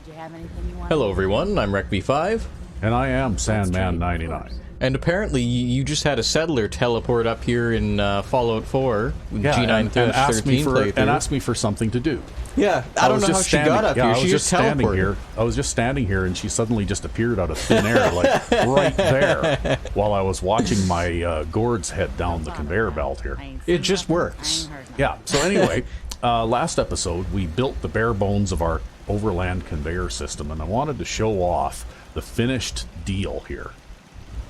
Did you have anything you wanted? Hello everyone, I'm Ep95. And I am Sandman 99. And apparently you just had a settler teleport up here in Fallout 4 G9 and asked me for playthrough. and asked me for something to do. Yeah, I don't know how she got up here. She just standing teleported. here. I was just standing here, and she suddenly just appeared out of thin air, like right there, while I was watching my gourds head down the conveyor belt here. It just works. Yeah. So anyway, last episode we built the bare bones of our Overland conveyor system, and I wanted to show off the finished deal here.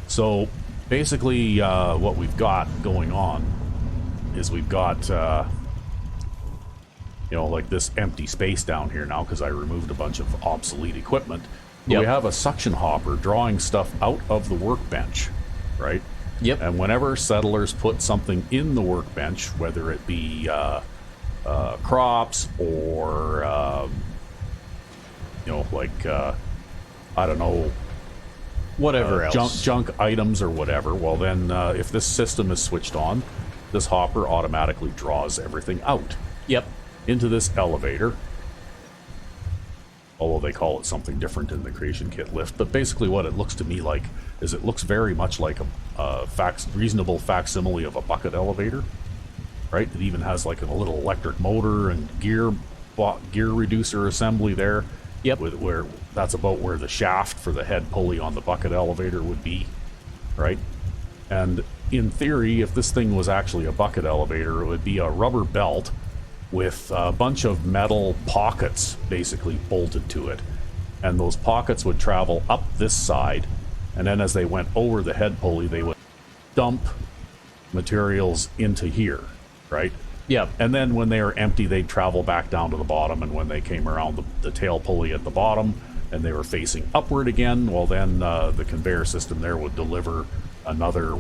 So basically, what we've got going on is we've got, like this empty space down here now because I removed a bunch of obsolete equipment. Yep. We have a suction hopper drawing stuff out of the workbench, right? Yep. And whenever settlers put something in the workbench, whether it be crops or, I don't know, whatever else. Junk items or whatever, well then, if this system is switched on, this hopper automatically draws everything out. Yep. Into this elevator. Although they call it something different in the creation kit lift, but basically what it looks to me like is it looks very much like a reasonable facsimile of a bucket elevator, right? It even has like a little electric motor and gear reducer assembly there. Yep. Where that's about where the shaft for the head pulley on the bucket elevator would be, right? And in theory, if this thing was actually a bucket elevator, it would be a rubber belt with a bunch of metal pockets basically bolted to it. And those pockets would travel up this side, and then as they went over the head pulley, they would dump materials into here, right? Yep. And then when they were empty, they'd travel back down to the bottom, and when they came around the tail pulley at the bottom and they were facing upward again, well then the conveyor system there would deliver another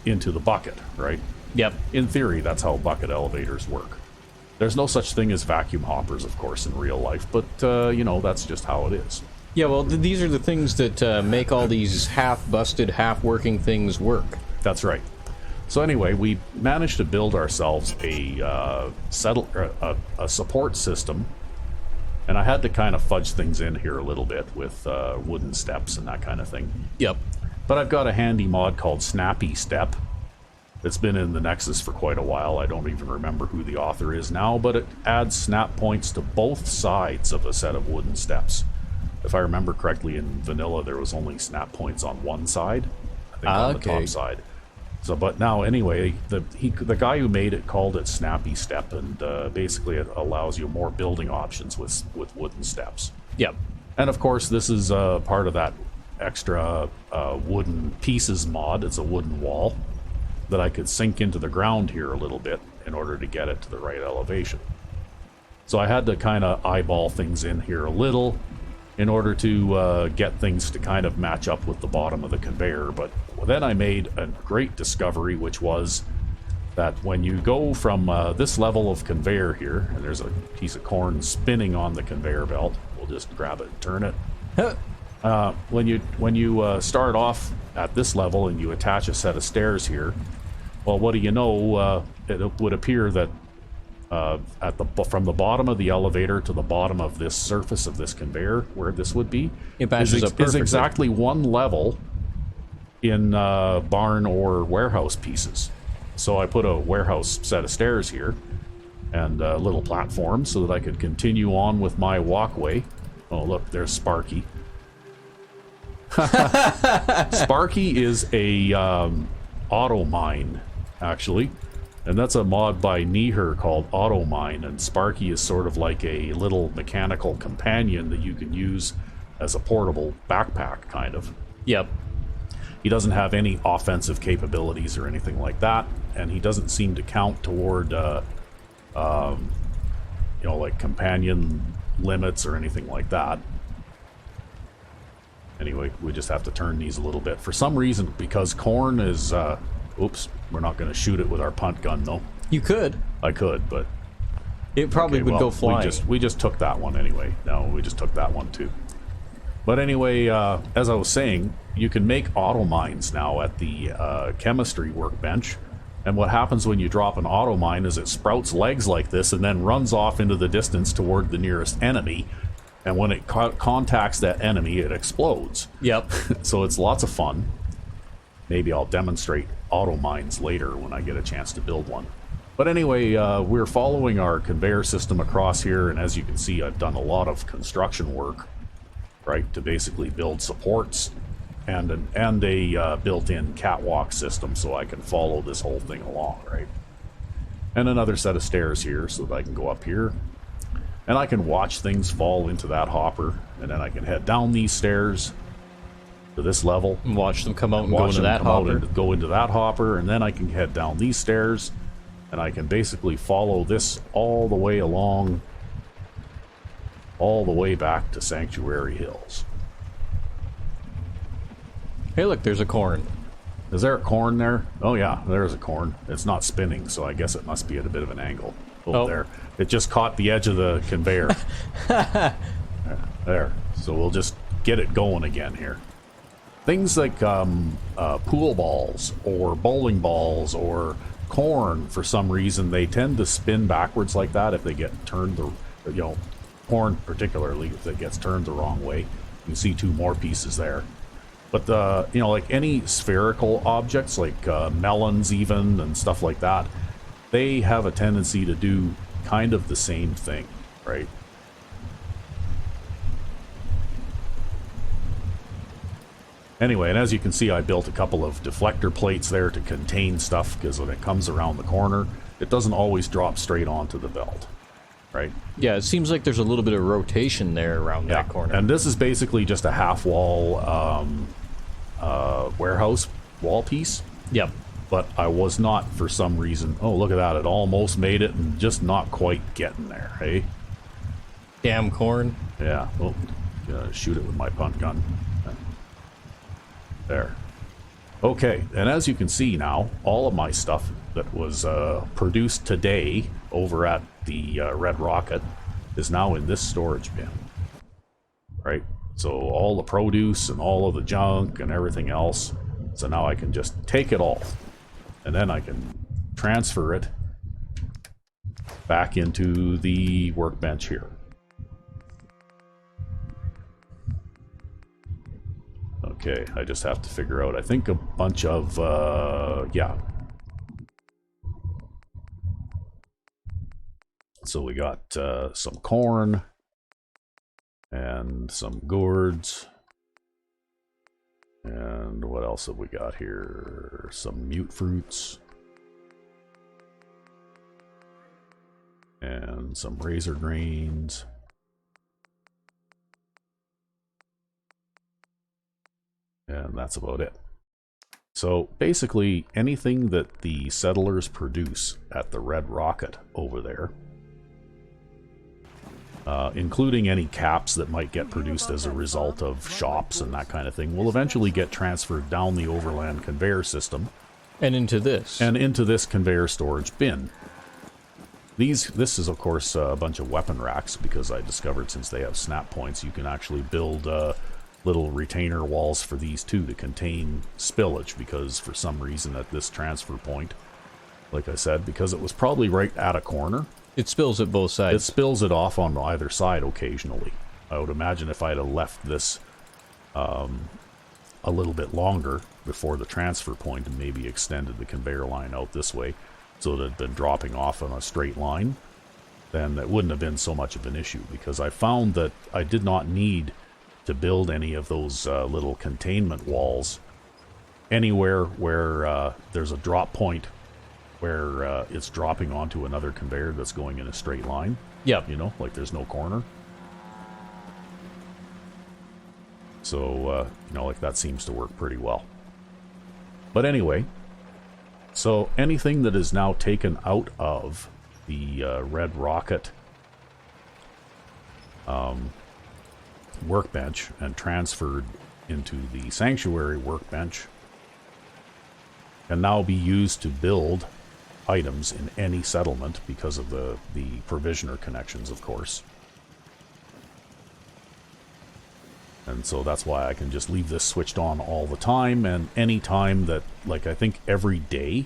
into the bucket, right? Yep. In theory, that's how bucket elevators work. There's no such thing as vacuum hoppers, of course, in real life, but that's just how it is. Yeah, well, these are the things that make all these half-busted, half-working things work. That's right. So anyway, we managed to build ourselves a support system, and I had to kind of fudge things in here a little bit with wooden steps and that kind of thing. Yep. But I've got a handy mod called Snappy Step. It's been in the Nexus for quite a while. I don't even remember who the author is now, but it adds snap points to both sides of a set of wooden steps. If I remember correctly, in vanilla there was only snap points on one side, I think on the top side. So, but now anyway, the guy who made it called it Snappy Step, and basically it allows you more building options with wooden steps. Yep. And of course, this is part of that extra wooden pieces mod. It's a wooden wall that I could sink into the ground here a little bit in order to get it to the right elevation. So I had to kind of eyeball things in here a little in order to get things to kind of match up with the bottom of the conveyor. But then I made a great discovery, which was that when you go from this level of conveyor here, and there's a piece of corn spinning on the conveyor belt, we'll just grab it and turn it. When you start off at this level and you attach a set of stairs here, well, what do you know? It would appear that from the bottom of the elevator to the bottom of this surface of this conveyor, where this would be, is exactly one level in barn or warehouse pieces. So I put a warehouse set of stairs here and a little platform so that I could continue on with my walkway. Oh, look, there's Sparky. Sparky is a auto mine, actually, and that's a mod by Neher called Auto Mine, and Sparky is sort of like a little mechanical companion that you can use as a portable backpack, kind of. Yep. He doesn't have any offensive capabilities or anything like that, and he doesn't seem to count toward like companion limits or anything like that. Anyway, we just have to turn these a little bit. For some reason, because corn is... oops, we're not going to shoot it with our punt gun, though. You could. I could, but... It probably would go flying. We just took that one anyway. No, we just took that one, too. But anyway, as I was saying, you can make auto mines now at the chemistry workbench And what happens when you drop an auto mine is it sprouts legs like this and then runs off into the distance toward the nearest enemy. And when it contacts that enemy, it explodes. Yep. So it's lots of fun. Maybe I'll demonstrate auto mines later when I get a chance to build one. But anyway, we're following our conveyor system across here, and as you can see, I've done a lot of construction work, right, to basically build supports and a built-in catwalk system so I can follow this whole thing along, right? And another set of stairs here so that I can go up here. And I can watch things fall into that hopper, and then I can head down these stairs to this level. And watch them come out and go into that hopper. Go into that hopper, and then I can head down these stairs, and I can basically follow this all the way along, all the way back to Sanctuary Hills. Hey, look, there's a corn. Is there a corn there? Oh yeah, there's a corn. It's not spinning, so I guess it must be at a bit of an angle. Oh, there. It just caught the edge of the conveyor. There. So we'll just get it going again here. Things like pool balls or bowling balls or corn, for some reason, they tend to spin backwards like that if they get turned corn particularly, if it gets turned the wrong way. You can see two more pieces there. But like any spherical objects, like melons even and stuff like that, they have a tendency to do kind of the same thing, right? Anyway, and as you can see, I built a couple of deflector plates there to contain stuff, because when it comes around the corner, it doesn't always drop straight onto the belt, right? Yeah, it seems like there's a little bit of rotation there around that corner. And this is basically just a half-wall warehouse wall piece. Yep. But I was not, for some reason... Oh, look at that. It almost made it and just not quite getting there, hey? Damn corn. Yeah. Oh, gonna shoot it with my punt gun. There. Okay, and as you can see now, all of my stuff that was produced today over at the Red Rocket is now in this storage bin. Right? So all the produce and all of the junk and everything else. So now I can just take it all. And then I can transfer it back into the workbench here. Okay, I just have to figure out, I think, a bunch of, yeah. So we got some corn and some gourds. And what else have we got here? Some mute fruits. And some razor grains. And that's about it. So basically anything that the settlers produce at the Red Rocket over there, including any caps that might get produced as a result of shops and that kind of thing, will eventually get transferred down the Overland conveyor system. And into this. And into this conveyor storage bin. This is, of course, a bunch of weapon racks, because I discovered since they have snap points, you can actually build little retainer walls for these too to contain spillage, because for some reason at this transfer point, like I said, because it was probably right at a corner, it spills at both sides. It spills it off on either side occasionally. I would imagine if I'd have left this a little bit longer before the transfer point and maybe extended the conveyor line out this way so that it had been dropping off on a straight line, then it wouldn't have been so much of an issue, because I found that I did not need to build any of those little containment walls anywhere where there's a drop point where it's dropping onto another conveyor that's going in a straight line. Yep. You know, like there's no corner. So, you know, like that seems to work pretty well. But anyway, so anything that is now taken out of the Red Rocket workbench and transferred into the Sanctuary workbench can now be used to build items in any settlement because of the provisioner connections, of course. And so that's why I can just leave this switched on all the time, and any time that, like, I think every day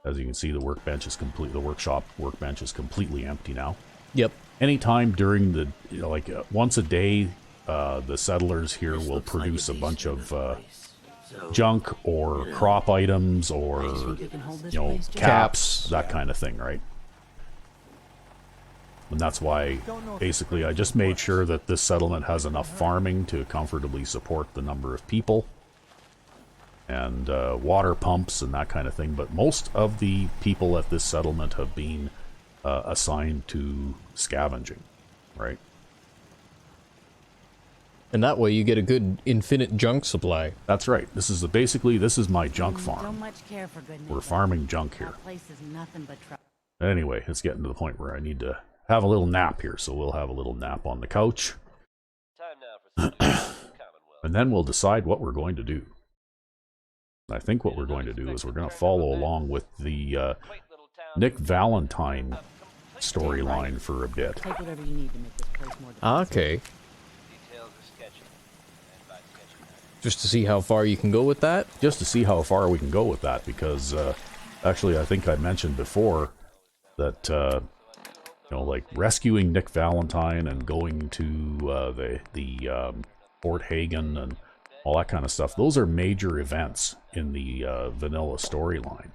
As you can see, the workbench is complete. The workshop workbench is completely empty now. Yep. Anytime during the, once a day, the settlers here will produce a bunch of junk or crop items or, caps, that kind of thing, right? And that's why, basically, I just made sure that this settlement has enough farming to comfortably support the number of people. And water pumps and that kind of thing. But most of the people at this settlement have been assigned to scavenging, right? And that way you get a good infinite junk supply. That's right. This is my junk farm. Don't much care for good We're farming junk here. That place is nothing but trouble. Anyway, it's getting to the point where I need to have a little nap here, so we'll have a little nap on the couch. Time now for And then we'll decide what we're going to do. I think what we're going to do is we're going to follow along with the Nick Valentine storyline for a bit. Take whatever you need to make this place more Okay. details are sketchy. And by sketchy, Just to see how far you can go with that? Just to see how far we can go with that, because actually I think I mentioned before that, like rescuing Nick Valentine and going to the Fort Hagen and all that kind of stuff, those are major events in the vanilla storyline.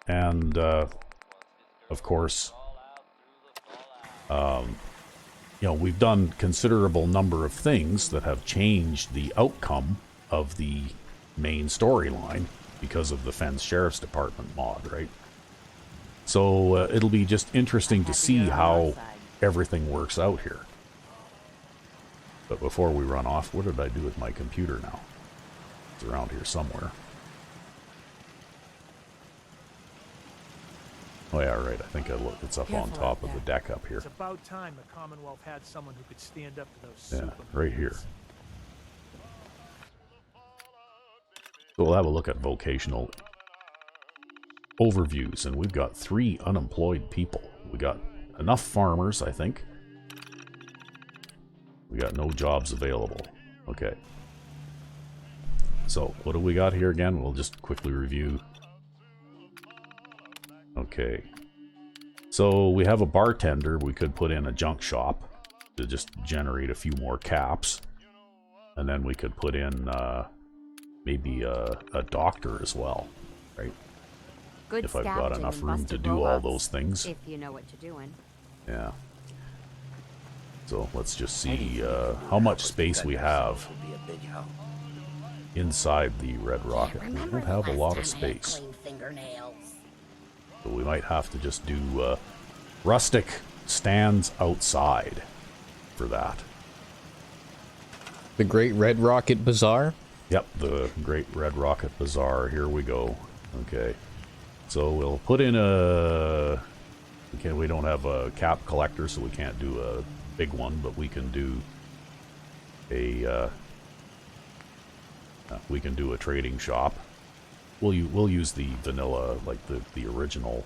And, of course, we've done considerable number of things that have changed the outcome of the main storyline because of the Fens Sheriff's Department mod, right? So it'll be just interesting to see how everything works out here. But before we run off, what did I do with my computer now? It's around here somewhere. Oh yeah, right. I think I looked. It's up on top of the deck up here. It's about time the Commonwealth had someone who could stand up to those Yeah, super right here. mutants. So we'll have a look at vocational overviews, and we've got 3 unemployed people. We got enough farmers, I think. We got no jobs available. Okay. So, what do we got here again? We'll just quickly review. Okay. So, we have a bartender. We could put in a junk shop to just generate a few more caps. And then we could put in maybe a doctor as well, right? Good If I've got scavenging enough and room to busted do all robots, those things. If you know what you're doing. Yeah. So let's just see how much space we have inside the Red Rocket. We don't have a lot of space. So we might have to just do rustic stands outside for that. The Great Red Rocket Bazaar? Yep, the Great Red Rocket Bazaar. Here we go. Okay. So we'll put in a... we don't have a cap collector, so we can't do a big one, but we can do a trading shop. We'll use the vanilla, like the original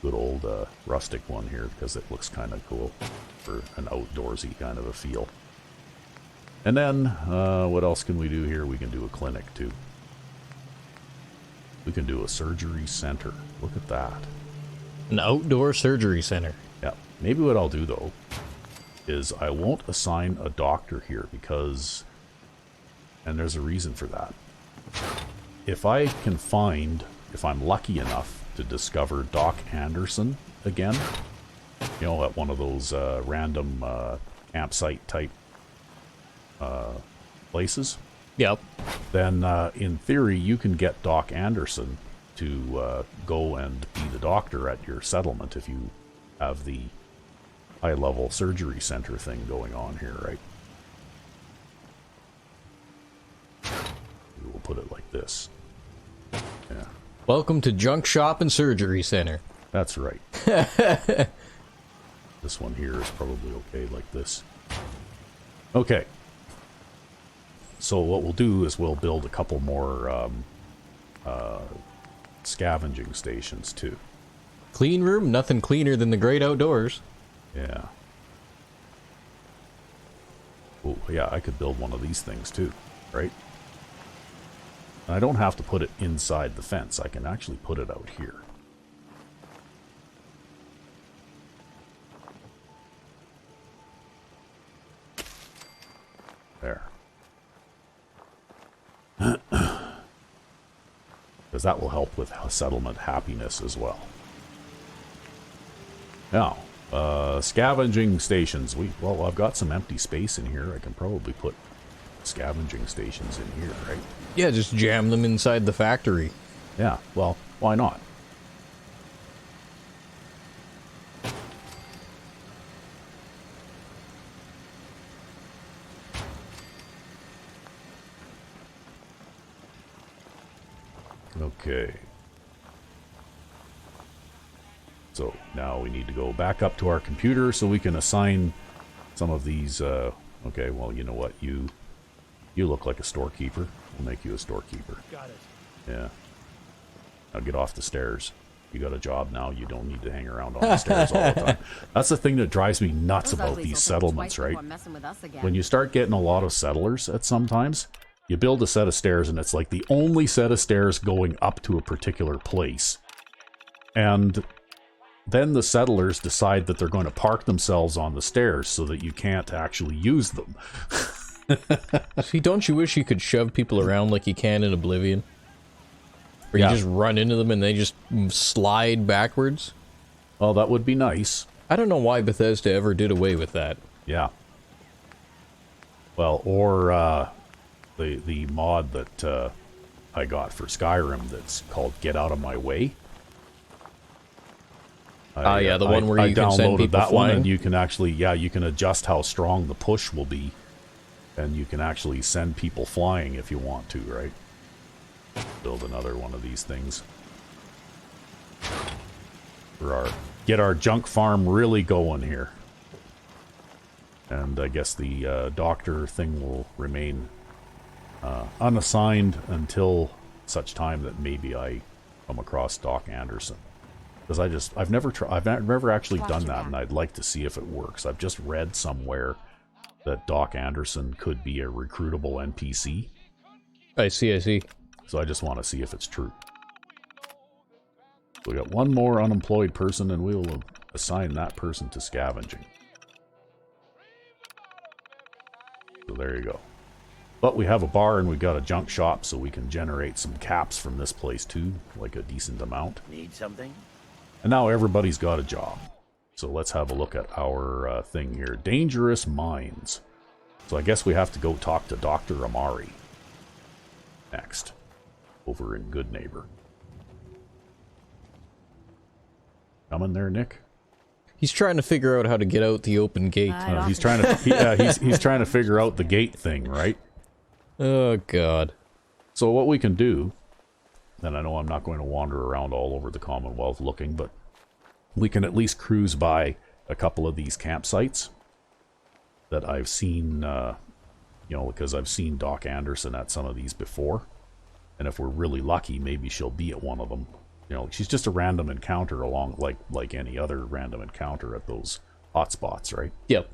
good old rustic one here, because it looks kind of cool for an outdoorsy kind of a feel. And then what else can we do here? We can do a clinic too. We can do a surgery center. Look at that. An outdoor surgery center. Yeah. Maybe what I'll do though is I won't assign a doctor here because, and there's a reason for that. If I can find, if I'm lucky enough to discover Doc Anderson again, at one of those random campsite type places, Yep. then in theory you can get Doc Anderson to go and be the doctor at your settlement if you have the high-level surgery center thing going on here, right? We'll put it like this. Yeah, Welcome to Junk Shop and Surgery Center. that's right. This one here is probably okay like this. Okay. So what we'll do is we'll build a couple more scavenging stations too. Clean room, nothing cleaner than the great outdoors. Yeah. Oh, yeah, I could build one of these things too, right? I don't have to put it inside the fence. I can actually put it out here. There. Because that will help with settlement happiness as well. Now, scavenging stations. Well, I've got some empty space in here. I can probably put scavenging stations in here, right? Yeah, just jam them inside the factory. Yeah, well, why not? Okay. So now we need to go back up to our computer so we can assign some of these, okay, well, you know what, you look like a storekeeper. We'll make you a storekeeper. Got it. Yeah. Now get off the stairs. You got a job now, you don't need to hang around on the stairs all the time. That's the thing that drives me nuts Those about uglies these will think settlements, twice right? before messing with us again. When you start getting a lot of settlers at sometimes, you build a set of stairs and it's like the only set of stairs going up to a particular place. And then the settlers decide that they're going to park themselves on the stairs so that you can't actually use them. See, don't you wish you could shove people around like you can in Oblivion? Or Yeah. you just run into them and they just slide backwards? Well, that would be nice. I don't know why Bethesda ever did away with that. Yeah. Well, or the mod that I got for Skyrim that's called Get Out of My Way. Yeah, the one where you can send downloaded people that one, flying. and you can actually, yeah, you can adjust how strong the push will be, and you can actually send people flying if you want to, right? Build another one of these things for get our junk farm really going here. And I guess the doctor thing will remain unassigned until such time that maybe I come across Doc Anderson. Because I've never actually Watch done your that, back. and I'd like to see if it works. I've just read somewhere that Doc Anderson could be a recruitable NPC, I see. so I just want to see if it's true. So we got one more unemployed person, and we'll assign that person to scavenging. So there you go. But we have a bar and we got a junk shop, so we can generate some caps from this place too, like a decent amount. Need something? And now everybody's got a job. So let's have a look at our thing here. Dangerous mines. So I guess we have to go talk to Dr. Amari next. Over in Good Neighbor. Coming there, Nick? He's trying to figure out how to get out the open gate. He's trying to he's trying to figure out the gate thing, right? Oh, God. So what we can do, and I know I'm not going to wander around all over the Commonwealth looking, but we can at least cruise by a couple of these campsites that I've seen, you know, because I've seen Doc Anderson at some of these before. And if we're really lucky, maybe she'll be at one of them. You know, she's just a random encounter along, like any other random encounter at those hotspots, right? Yep.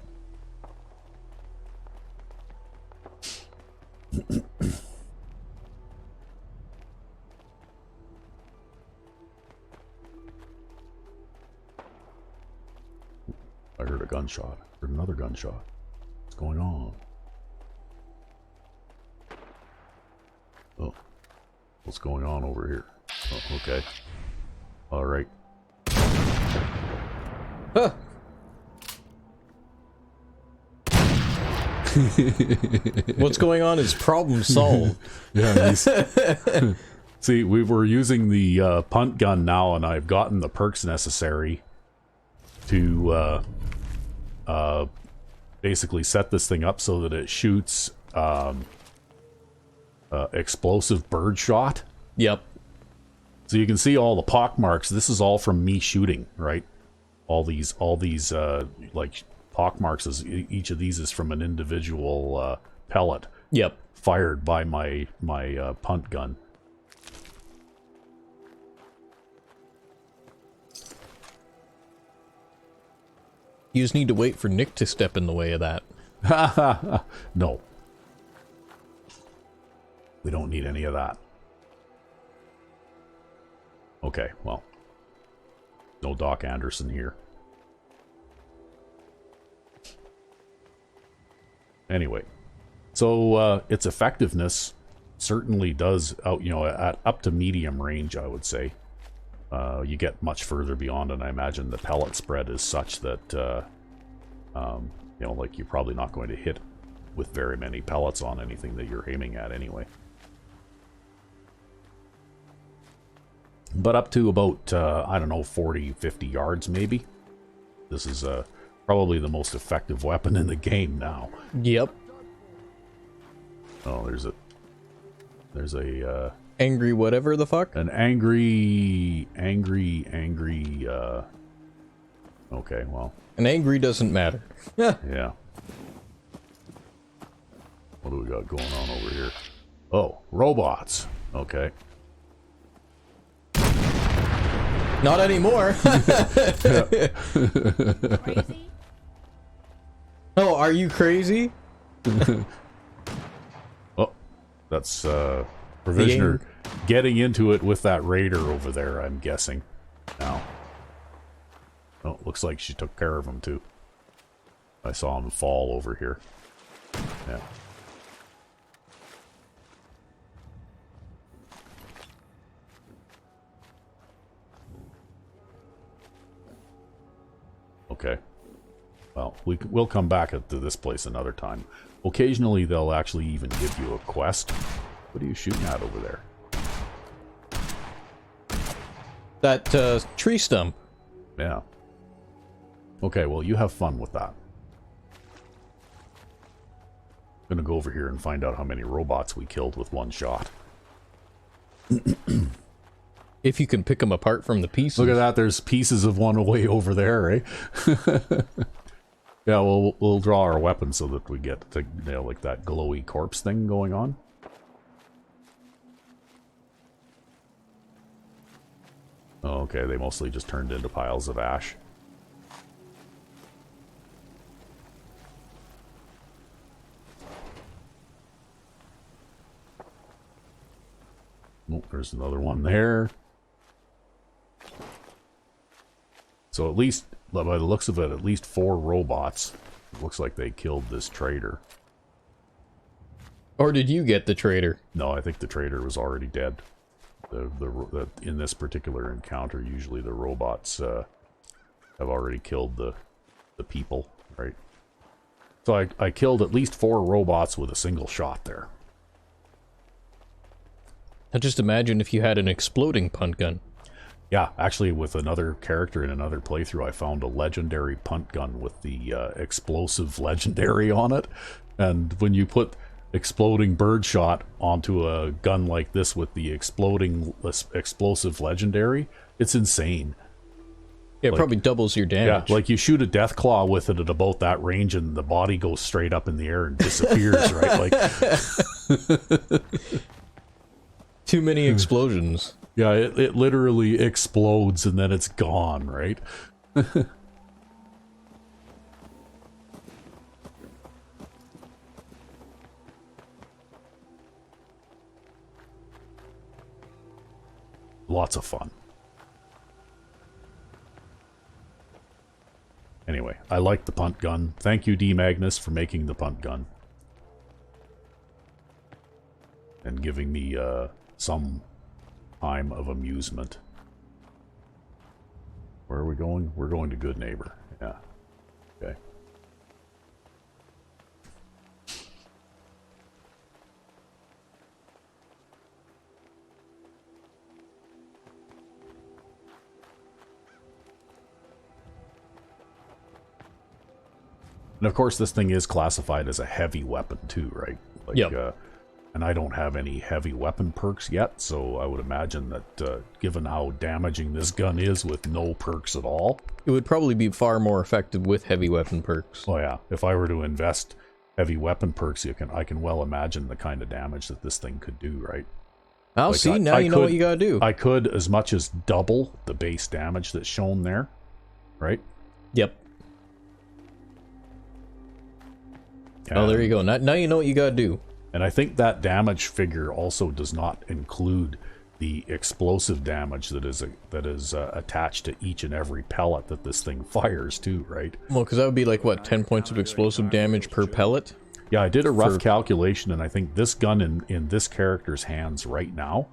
I heard a gunshot. I heard another gunshot. What's going on? Oh. What's going on over here? Oh, okay. Alright. Huh. What's going on is problem solved. Yeah, see, we were using the punt gun now, and I've gotten the perks necessary to basically set this thing up so that it shoots explosive bird shot. Yep. So you can see all the pock marks. This is all from me shooting, right? All these like pock marks. Each of these is from an individual pellet. Yep. Fired by my punt gun. You just need to wait for Nick to step in the way of that. No. We don't need any of that. Okay, well. No Doc Anderson here. Anyway. So, its effectiveness certainly does, at up to medium range, I would say. You get much further beyond, and I imagine the pellet spread is such that, like you're probably not going to hit with very many pellets on anything that you're aiming at anyway. But up to about, I don't know, 40, 50 yards maybe. This is probably the most effective weapon in the game now. Yep. Oh, there's a Angry whatever the fuck? an angry, okay, well, An angry doesn't matter. yeah. What do we got going on over here? Oh, robots. Okay. Not anymore. Crazy? Oh, are you crazy? Oh, that's Provisioner getting into it with that raider over there, I'm guessing. Now. Oh, looks like she took care of him too. I saw him fall over here. Yeah. Okay. Well, we'll come back to this place another time. Occasionally, they'll actually even give you a quest. What are you shooting at over there? That tree stump. Yeah. Okay, well, you have fun with that. I'm gonna go over here and find out how many robots we killed with one shot. If you can pick them apart from the pieces. Look at that, there's pieces of one way over there, eh? Yeah, well, we'll draw our weapon so that we get to, like that glowy corpse thing going on. Oh, okay, they mostly just turned into piles of ash. Oh, there's another one there. So at least, by the looks of it, at least 4 robots. It looks like they killed this trader. Or did you get the traitor? No, I think the trader was already dead. In this particular encounter, usually the robots have already killed the people, right? So I killed at least 4 robots with a single shot there. Now just imagine if you had an exploding punt gun. Yeah, actually with another character in another playthrough, I found a legendary punt gun with the explosive legendary on it. And when you put exploding birdshot onto a gun like this with the exploding explosive legendary, it's insane. Yeah, it probably doubles your damage. Yeah, like you shoot a death claw with it at about that range and the body goes straight up in the air and disappears, right? Like too many explosions. Yeah, it literally explodes and then it's gone, right? Lots of fun. Anyway, I like the punt gun. Thank you, D. Magnus, for making the punt gun. And giving me some time of amusement. Where are we going? We're going to Good Neighbor. Yeah. Okay. And of course, this thing is classified as a heavy weapon too, right? Like, yep. And I don't have any heavy weapon perks yet, so I would imagine that given how damaging this gun is with no perks at all... It would probably be far more effective with heavy weapon perks. Oh yeah, if I were to invest heavy weapon perks, I can well imagine the kind of damage that this thing could do, right? I'll see, now you know what you gotta do. I could as much as double the base damage that's shown there, right? Yep. Oh, there you go. Now you know what you gotta do. And I think that damage figure also does not include the explosive damage that is attached to each and every pellet that this thing fires too, right? Well, because that would be like, what, 10 points of explosive damage per pellet? Yeah, I did a rough calculation, and I think this gun in this character's hands right now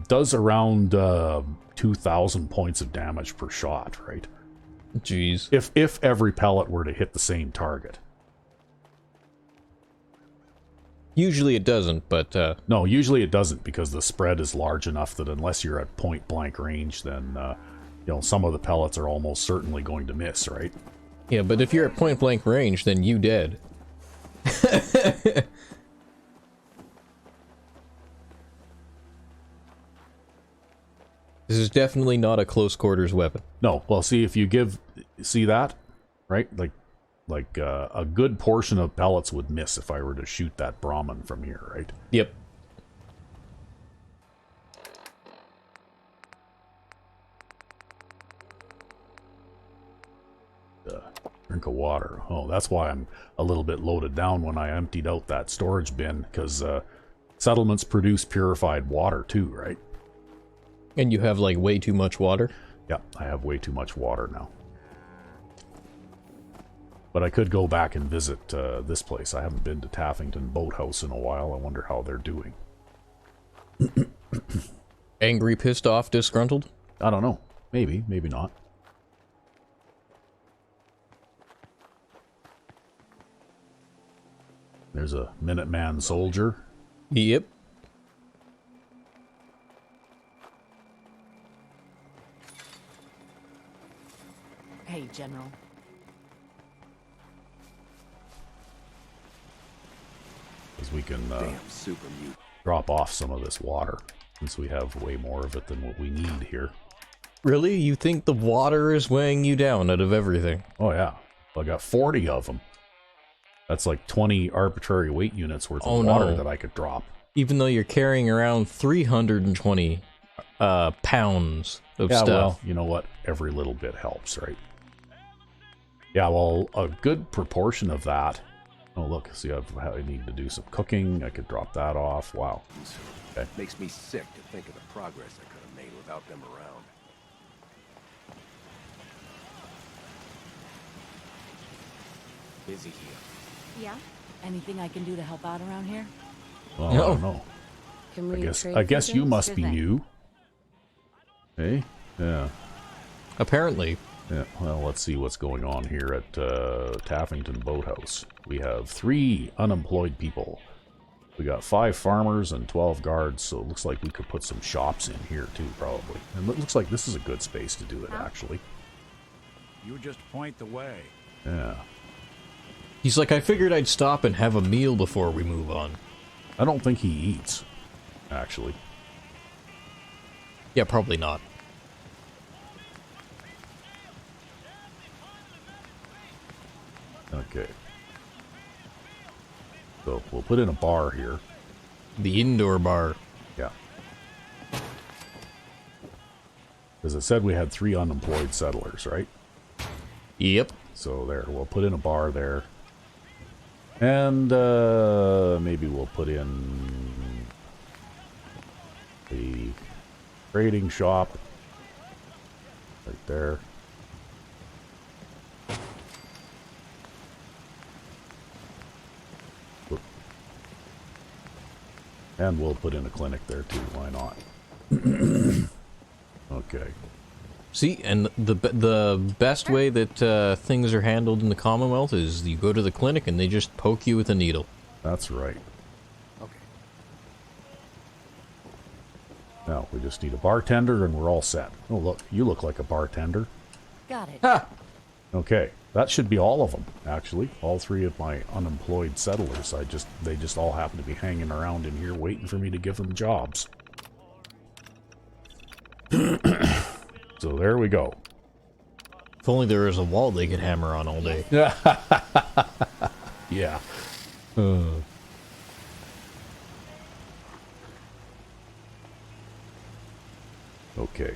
does around 2,000 points of damage per shot, right? Jeez. If every pellet were to hit the same target. Usually it doesn't, but... No, usually it doesn't, because the spread is large enough that unless you're at point-blank range, then, you know, some of the pellets are almost certainly going to miss, right? Yeah, but if you're at point-blank range, then you dead. This is definitely not a close-quarters weapon. No, well, see, if you see that, right? Like a good portion of pellets would miss if I were to shoot that Brahmin from here, right? Yep. Drink of water. Oh, that's why I'm a little bit loaded down when I emptied out that storage bin, because settlements produce purified water too, right? And you have, like, way too much water? Yep, I have way too much water now. But I could go back and visit this place. I haven't been to Taffington Boathouse in a while. I wonder how they're doing. Angry, pissed off, disgruntled? I don't know. Maybe, maybe not. There's a Minuteman soldier. Yep. Hey, General. Because we can drop off some of this water, since we have way more of it than what we need here. Really? You think the water is weighing you down out of everything? Oh yeah, I got 40 of them. That's like 20 arbitrary weight units worth of water that I could drop. Even though you're carrying around 320 pounds of Yeah, stuff. well, you know what? Every little bit helps, right? Yeah, well, a good proportion of that... Oh, look, see, I need to do some cooking. I could drop that off. Wow. Okay. Makes me sick to think of the progress I could have made without them around. Busy here. Yeah? Anything I can do to help out around here? Well, I don't know. Can we I guess you must be Sure thing. new. Hey? Yeah. Apparently. Yeah, well, let's see what's going on here at Taffington Boathouse. We have 3 unemployed people. We got 5 farmers and 12 guards, so it looks like we could put some shops in here too, probably. And it looks like this is a good space to do it, actually. You just point the way. Yeah. He's like, I figured I'd stop and have a meal before we move on. I don't think he eats, actually. Yeah, probably not. Okay. So we'll put in a bar here. The indoor bar. Yeah. Because it said we had 3 unemployed settlers, right? Yep. So there, we'll put in a bar there. And maybe we'll put in the trading shop right there. Whoop. And we'll put in a clinic there too, why not? Okay. See, and the best way that things are handled in the Commonwealth is you go to the clinic and they just poke you with a needle. That's right. Okay. Now, we just need a bartender and we're all set. Oh, look, you look like a bartender. Got it. Ha! Okay, that should be all of them, actually. All 3 of my unemployed settlers. They just all happen to be hanging around in here waiting for me to give them jobs. So there we go. If only there was a wall they could hammer on all day. Yeah. Okay.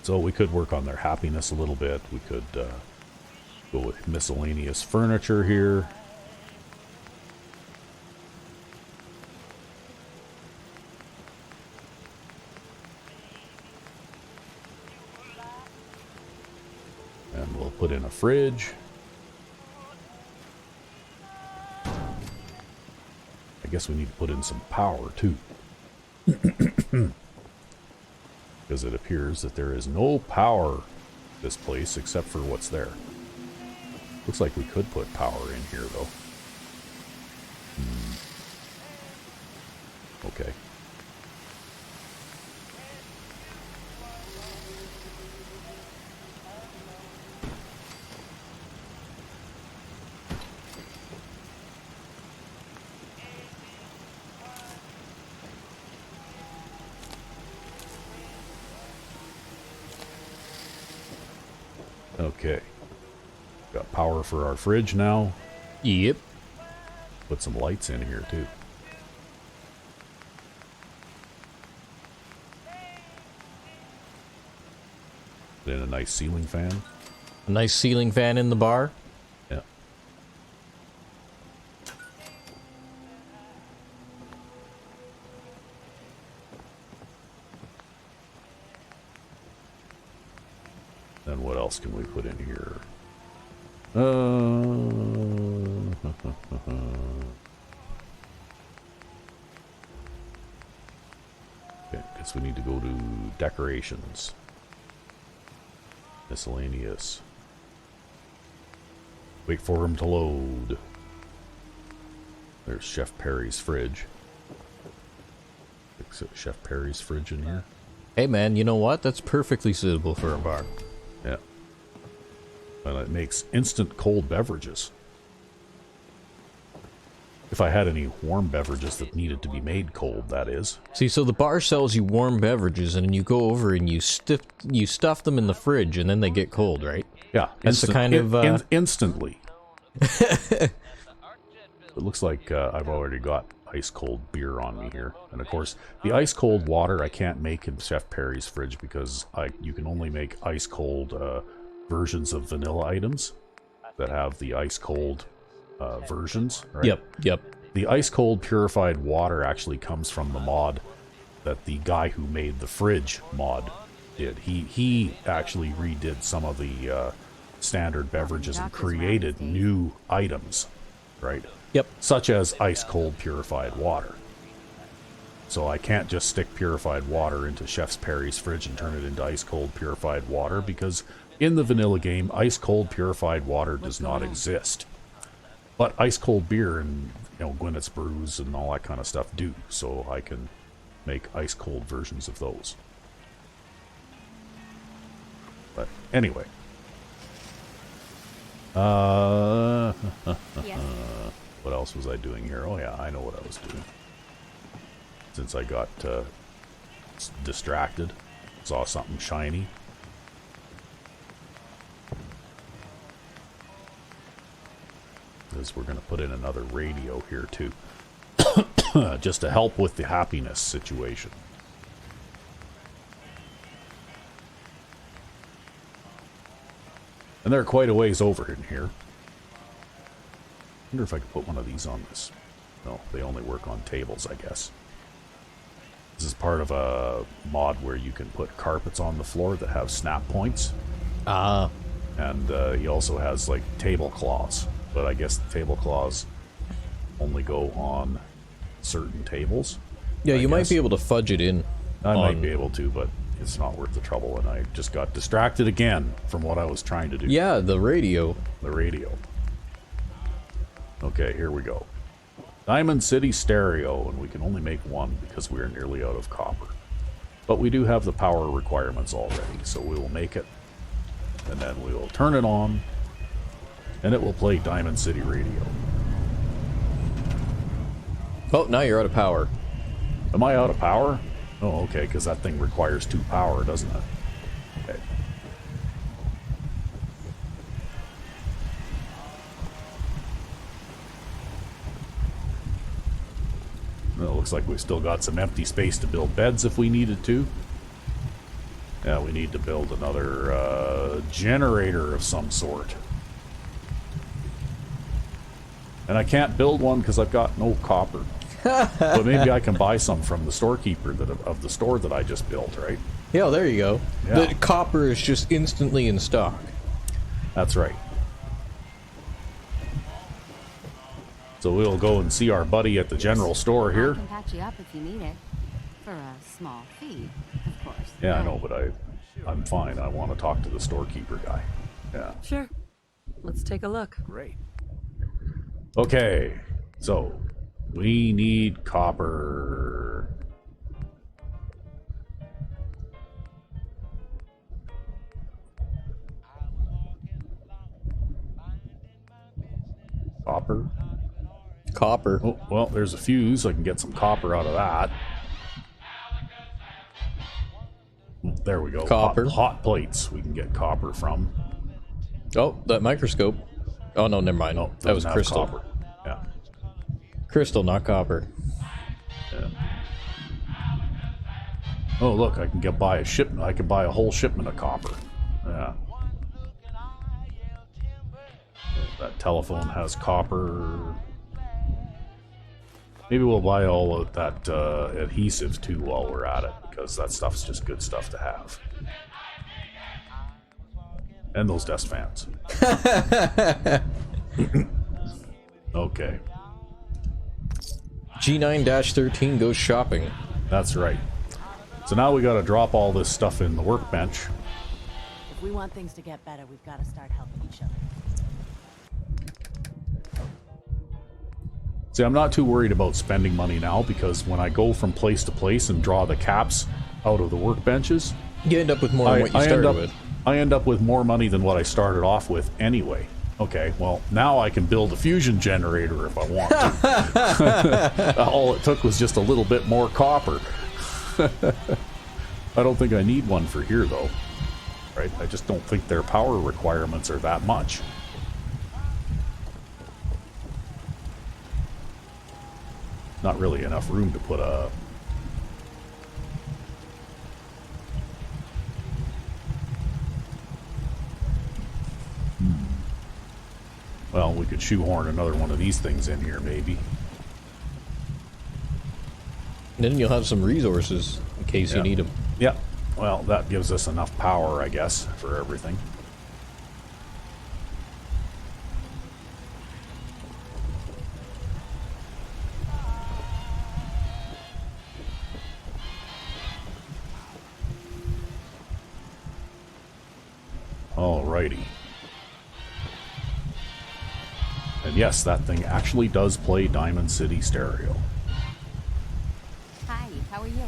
So we could work on their happiness a little bit. We could go with miscellaneous furniture here. put in a fridge. I guess we need to put in some power too. Because it appears that there is no power in this place except for what's there. Looks like we could put power in here though. Okay. Okay. Got power for our fridge now. Yep. Put some lights in here too. Put in a nice ceiling fan. A nice ceiling fan in the bar. Yeah. Then what else can we put in here? Okay, guess we need to go to decorations. Miscellaneous. Wait for him to load. There's Chef Perry's fridge. Fix Chef Perry's fridge in here. Hey man, you know what? That's perfectly suitable for a bar. Yeah. And it makes instant cold beverages. If I had any warm beverages that needed to be made cold, that is. See, so the bar sells you warm beverages, and then you go over and you stuff them in the fridge, and then they get cold, right? Yeah. That's the kind of... instantly. It looks like I've already got ice-cold beer on me here. And of course, the ice-cold water I can't make in Chef Perry's fridge because you can only make ice-cold versions of vanilla items that have the ice-cold versions, right? Yep. The ice-cold purified water actually comes from the mod that the guy who made the fridge mod did. He actually redid some of the standard beverages and created new items, right? Yep. Such as ice-cold purified water. So I can't just stick purified water into Chef Perry's fridge and turn it into ice-cold purified water because in the vanilla game, ice-cold purified water does not exist. But ice-cold beer and, you know, Gwyneth's Brews and all that kind of stuff do, so I can make ice-cold versions of those. But anyway. Yes. What else was I doing here? Oh yeah, I know what I was doing. Since I got distracted, saw something shiny. Because we're going to put in another radio here too. Just to help with the happiness situation. And they're quite a ways over in here. I wonder if I could put one of these on this. No, they only work on tables, I guess. This is part of a mod where you can put carpets on the floor that have snap points. And he also has like tablecloths. But I guess the tablecloths only go on certain tables. Yeah, you might be able to fudge it in. I might be able to, but it's not worth the trouble. And I just got distracted again from what I was trying to do. Yeah, the radio. The radio. Okay, here we go. Diamond City Stereo, and we can only make one because we are nearly out of copper. But we do have the power requirements already, so we will make it. And then we will turn it on. And it will play Diamond City Radio. Oh, now you're out of power. Am I out of power? Oh, okay, because that thing requires 2 power, doesn't it? Okay. Well, it looks like we've still got some empty space to build beds if we needed to. Yeah, we need to build another generator of some sort. And I can't build one because I've got no copper. But maybe I can buy some from the storekeeper of the store that I just built, right? Yeah, there you go. Yeah. The copper is just instantly in stock. That's right. So we'll go and see our buddy at the general store I here. can patch you up if you need it. For a small fee, of course. Yeah, I know, but I'm fine. I want to talk to the storekeeper guy. Yeah. Sure. Let's take a look. Great. Okay, so we need copper. Copper. Copper. Oh, well, there's a fuse. I can get some copper out of that. There we go. Copper. Hot plates we can get copper from. Oh, that microscope. Oh, no, never mind. No, that was doesn't have crystal. Copper. Yeah. Crystal, not copper. Yeah. Oh, look, I can buy a shipment. I can buy a whole shipment of copper. Yeah. That telephone has copper. Maybe we'll buy all of that adhesive too while we're at it, because that stuff's just good stuff to have. And those desk fans. Okay. G9-13 goes shopping. That's right. So now we gotta drop all this stuff in the workbench. If we want things to get better, we've got to start helping each other. See, I'm not too worried about spending money now, because when I go from place to place and draw the caps out of the workbenches, You end up with more than what you started with. I end up with more money than what I started off with anyway. Okay, well, now I can build a fusion generator if I want to. All it took was just a little bit more copper. I don't think I need one for here, though. Right? I just don't think their power requirements are that much. Not really enough room to put a... Well, we could shoehorn another one of these things in here, maybe. Then you'll have some resources in case you need them. Yep. Well, that gives us enough power, I guess, for everything. Alrighty. And yes, that thing actually does play Diamond City Stereo. Hi, how are you?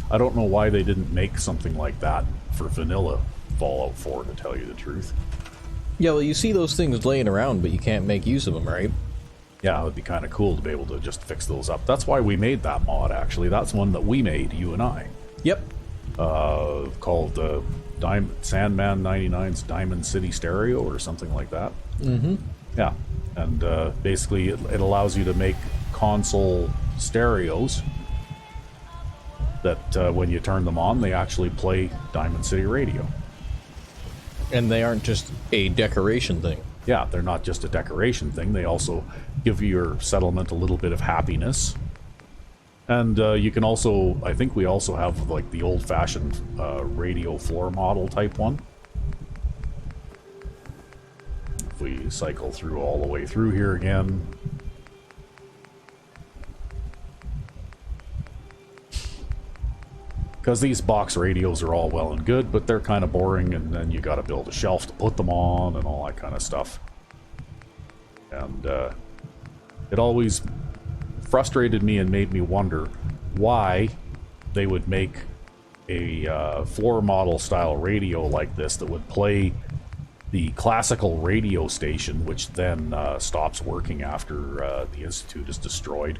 I don't know why they didn't make something like that for vanilla Fallout 4, to tell you the truth. Yeah, well, you see those things laying around, but you can't make use of them, right? Yeah, it would be kind of cool to be able to just fix those up. That's why we made that mod, actually. That's one that we made, you and I. Yep. Called Sandman 99's Diamond City Stereo or something like that. Mm-hmm. Yeah, and basically it allows you to make console stereos that when you turn them on, they actually play Diamond City Radio. And they aren't just a decoration thing. Yeah, they're not just a decoration thing. They also give your settlement a little bit of happiness. And you can also, I think we also have like the old-fashioned radio floor model type one. If we cycle through all the way through here again. Because these box radios are all well and good, but they're kind of boring, and then you got to build a shelf to put them on and all that kind of stuff. And it always frustrated me and made me wonder why they would make a floor model style radio like this that would play the classical radio station, which then stops working after the Institute is destroyed.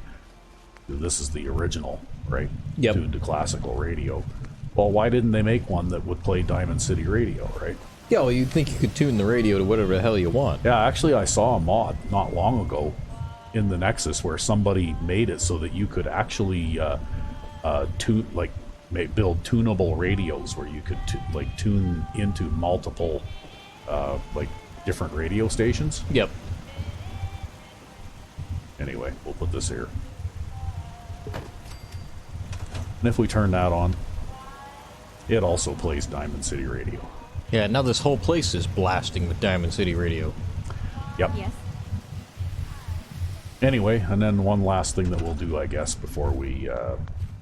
This is the original, right? Yep. Tuned to classical radio. Well, why didn't they make one that would play Diamond City Radio, right? Yeah, well, you'd think you could tune the radio to whatever the hell you want. Yeah, actually, I saw a mod not long ago in the Nexus where somebody made it so that you could actually build tunable radios where you could tune into multiple different radio stations. Yep. Anyway, we'll put this here. And if we turn that on, it also plays Diamond City Radio. Yeah, now this whole place is blasting with Diamond City Radio. Yep. Yes. Anyway, and then one last thing that we'll do, I guess, before we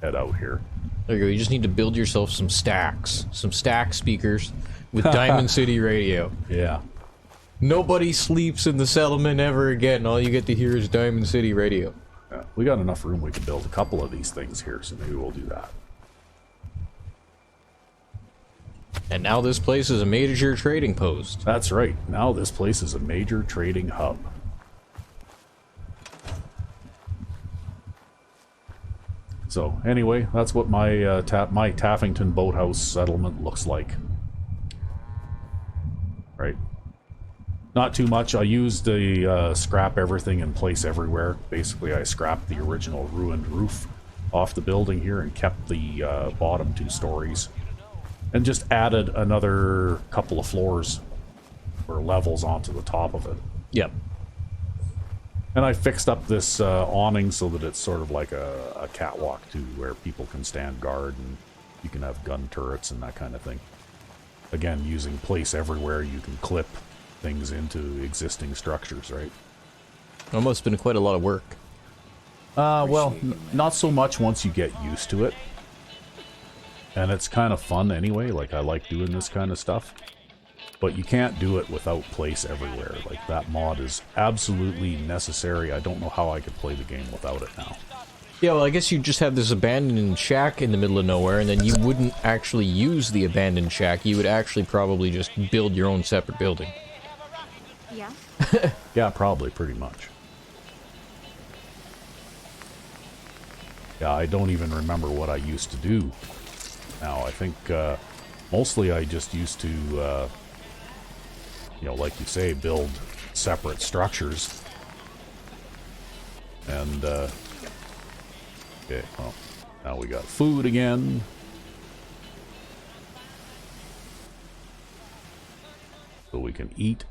head out here. There you go, you just need to build yourself some stacks. Some stack speakers with Diamond City Radio. Yeah. Nobody sleeps in the settlement ever again. All you get to hear is Diamond City Radio. Yeah. We got enough room, we can build a couple of these things here, so maybe we'll do that. And now this place is a major trading post. That's right. Now this place is a major trading hub. So anyway, that's what my my Taffington boathouse settlement looks like. Right. Not too much. I used the scrap everything and place everywhere. Basically, I scrapped the original ruined roof off the building here and kept the bottom 2 stories. And just added another couple of floors or levels onto the top of it. Yep. And I fixed up this awning so that it's sort of like a catwalk to where people can stand guard and you can have gun turrets and that kind of thing. Again, using place everywhere, you can clip things into existing structures, right? That must have been quite a lot of work. Well, not so much once you get used to it. And it's kind of fun anyway, like I like doing this kind of stuff. But you can't do it without place everywhere. Like, that mod is absolutely necessary. I don't know how I could play the game without it now. Yeah, well, I guess you just have this abandoned shack in the middle of nowhere, and then you wouldn't actually use the abandoned shack. You would actually probably just build your own separate building. Yeah. Yeah, probably, pretty much. Yeah, I don't even remember what I used to do. Now, I think mostly I just used to, you know, like you say, build separate structures. And, okay, well, now we got food again. So we can eat.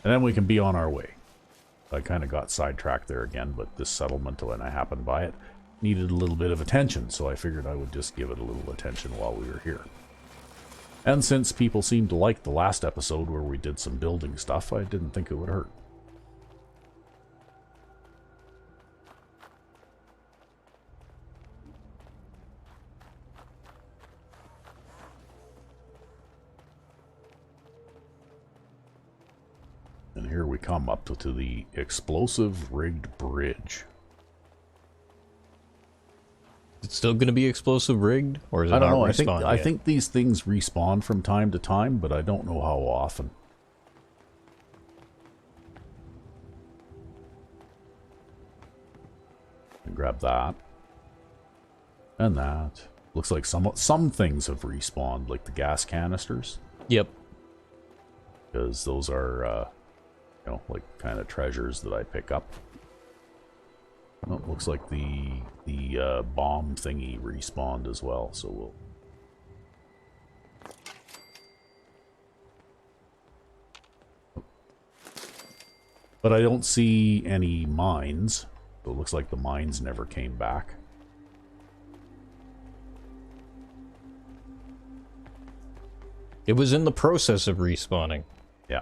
And then we can be on our way. I kind of got sidetracked there again, but this settlement, when I happened by it, needed a little bit of attention, so I figured I would just give it a little attention while we were here. And since people seemed to like the last episode where we did some building stuff, I didn't think it would hurt. And here we come up to the explosive rigged bridge. It's still going to be explosive rigged, or is it I don't not know. respawned I yet? think these things respawn from time to time, but I don't know how often. And grab that. And that. Looks like some things have respawned, like the gas canisters. Yep. Because those are, you know, like kind of treasures that I pick up. Oh, it looks like the bomb thingy respawned as well, so we'll... But I don't see any mines. So it looks like the mines never came back. It was in the process of respawning. Yeah.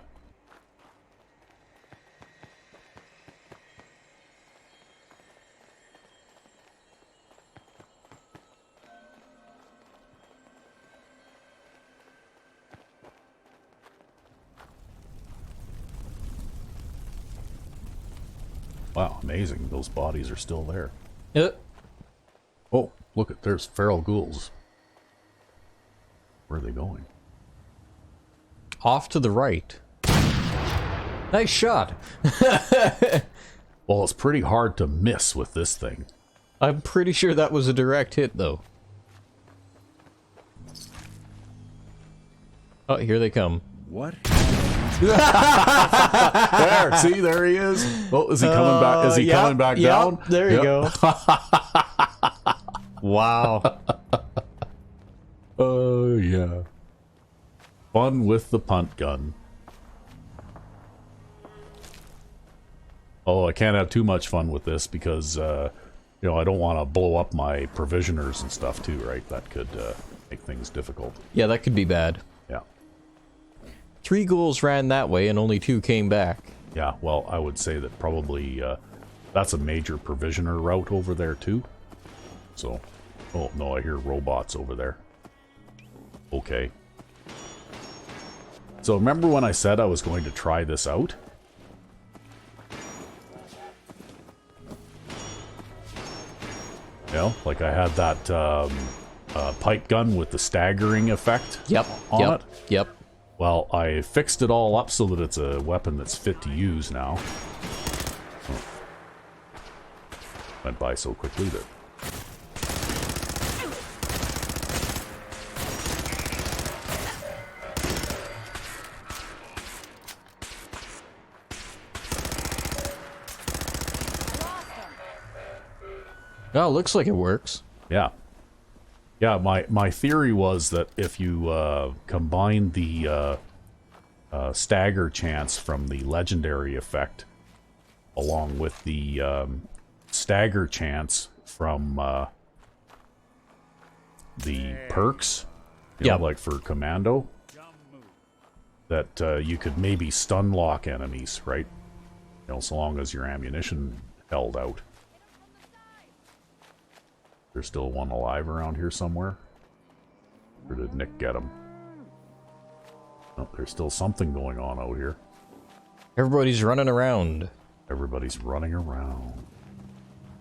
Wow, amazing. Those bodies are still there. Oh, look at, there's feral ghouls. Where are they going? Off to the right. Nice shot. Well, it's pretty hard to miss with this thing. I'm pretty sure that was a direct hit, though. Oh, here they come. What? There, see, there he is. Oh, is he coming back? Is he coming back down? There you go. Wow. Oh, yeah. Fun with the punt gun. Oh, I can't have too much fun with this because You know, I don't want to blow up my provisioners and stuff too, right? That could make things difficult. Yeah, that could be bad. Yeah. 3 ghouls ran that way and only 2 came back. Yeah, well, I would say that probably that's a major provisioner route over there too. So, oh no, I hear robots over there. Okay. So remember when I said I was going to try this out? You know, like I had that pipe gun with the staggering effect on it. Yep. Well, I fixed it all up so that it's a weapon that's fit to use now. Oh. Went by so quickly that... Oh, looks like it works. Yeah. Yeah, my theory was that if you combine the stagger chance from the legendary effect along with the stagger chance from the perks, you know, like for commando, that you could maybe stun lock enemies, right? You know, so long as your ammunition held out. There's still one alive around here somewhere? Or did Nick get him? Oh, there's still something going on out here. Everybody's running around. Everybody's running around.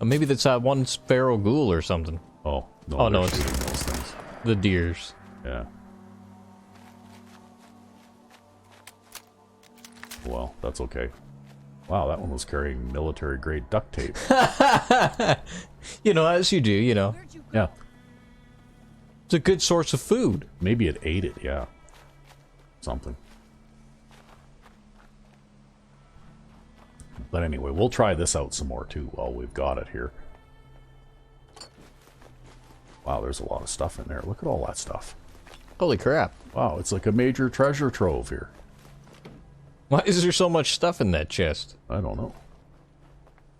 Maybe that's that one sparrow ghoul or something. Oh, no, Oh, no, they're it's shooting those things. the deers. Yeah. Well, that's okay. Wow, that one was carrying military-grade duct tape. You know, as you do, you know. Yeah. It's a good source of food. Maybe it ate it, yeah. Something. But anyway, we'll try this out some more, too, while we've got it here. Wow, there's a lot of stuff in there. Look at all that stuff. Holy crap. Wow, it's like a major treasure trove here. Why is there so much stuff in that chest? I don't know.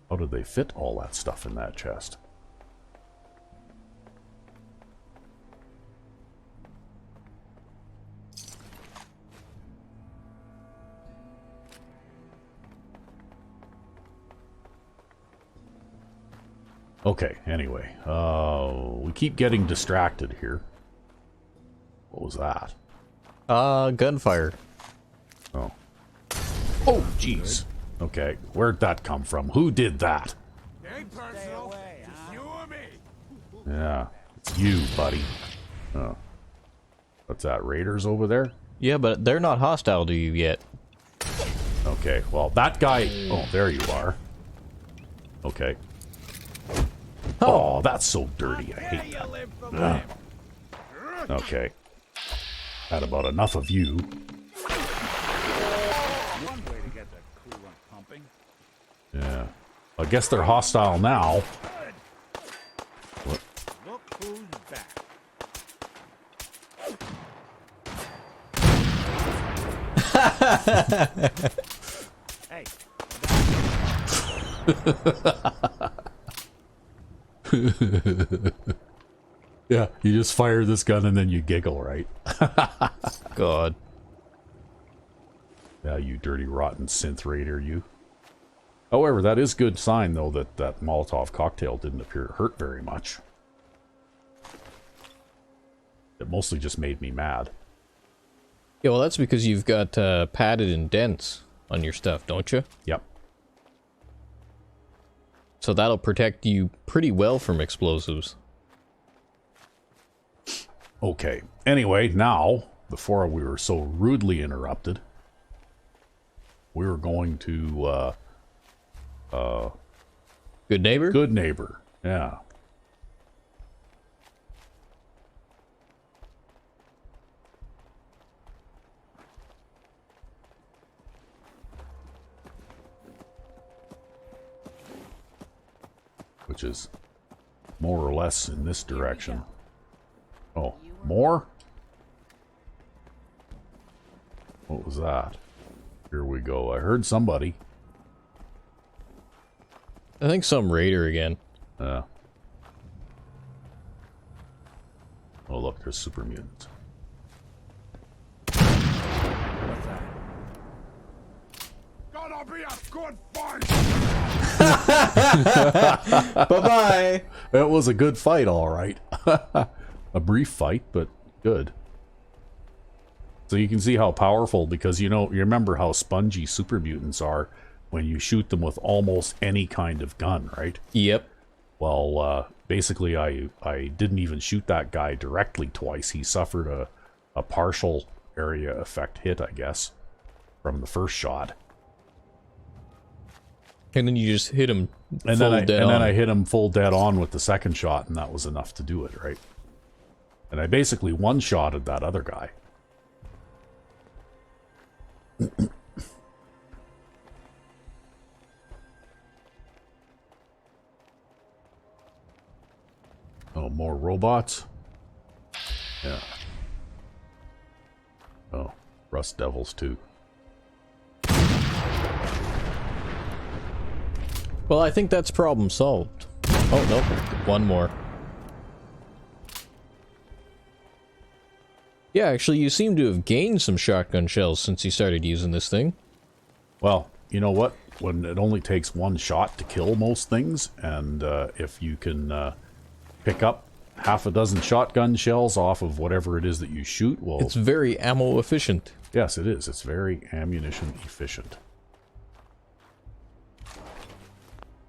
How did they fit all that stuff in that chest? Okay, anyway. We keep getting distracted here. What was that? Gunfire. Oh. Oh, jeez. Okay, where'd that come from? Who did that? Ain't personal. It's you or me. Yeah, it's you, buddy. Oh. What's that, raiders over there? Yeah, but they're not hostile to you yet. Okay, well, that guy... Oh, there you are. Okay. Oh, that's so dirty. I hate that. Ugh. Okay. Had about enough of you. One way to get the coolant pumping. Yeah. I guess they're hostile now. What? Look who's back. Hey. Yeah, you just fire this gun and then you giggle, right? God. Yeah, you dirty, rotten synth raider, you. However, that is good sign, though, that that Molotov cocktail didn't appear to hurt very much. It mostly just made me mad. Yeah, well, that's because you've got padded indents on your stuff, don't you? Yep. So that'll protect you pretty well from explosives. Okay. Anyway, now, before we were so rudely interrupted, we were going to, Good neighbor? Good Neighbor. Yeah. Which is more or less in this direction. Oh, more? What was that? Here we go. I heard somebody. I think some raider again. Oh look, there's super mutants. What's that? Gonna be a good fight! Bye-bye! It was a good fight, all right. A brief fight, but good. So you can see how powerful, because you remember how spongy super mutants are when you shoot them with almost any kind of gun, right? Yep. Well, basically I didn't even shoot that guy directly twice. He suffered a partial area effect hit, I guess, from the first shot. And then you just hit him And full then dead on. I hit him full dead on with the second shot, and that was enough to do it, right? And I basically one-shotted that other guy. Oh, more robots? Yeah. Oh, Rust Devils too. Well, I think that's problem solved. Oh, no. One more. Yeah, actually, you seem to have gained some shotgun shells since you started using this thing. Well, you know what? When it only takes one shot to kill most things, and if you can pick up half a dozen shotgun shells off of whatever it is that you shoot, well... It's very ammo efficient. Yes, it is. It's very ammunition efficient.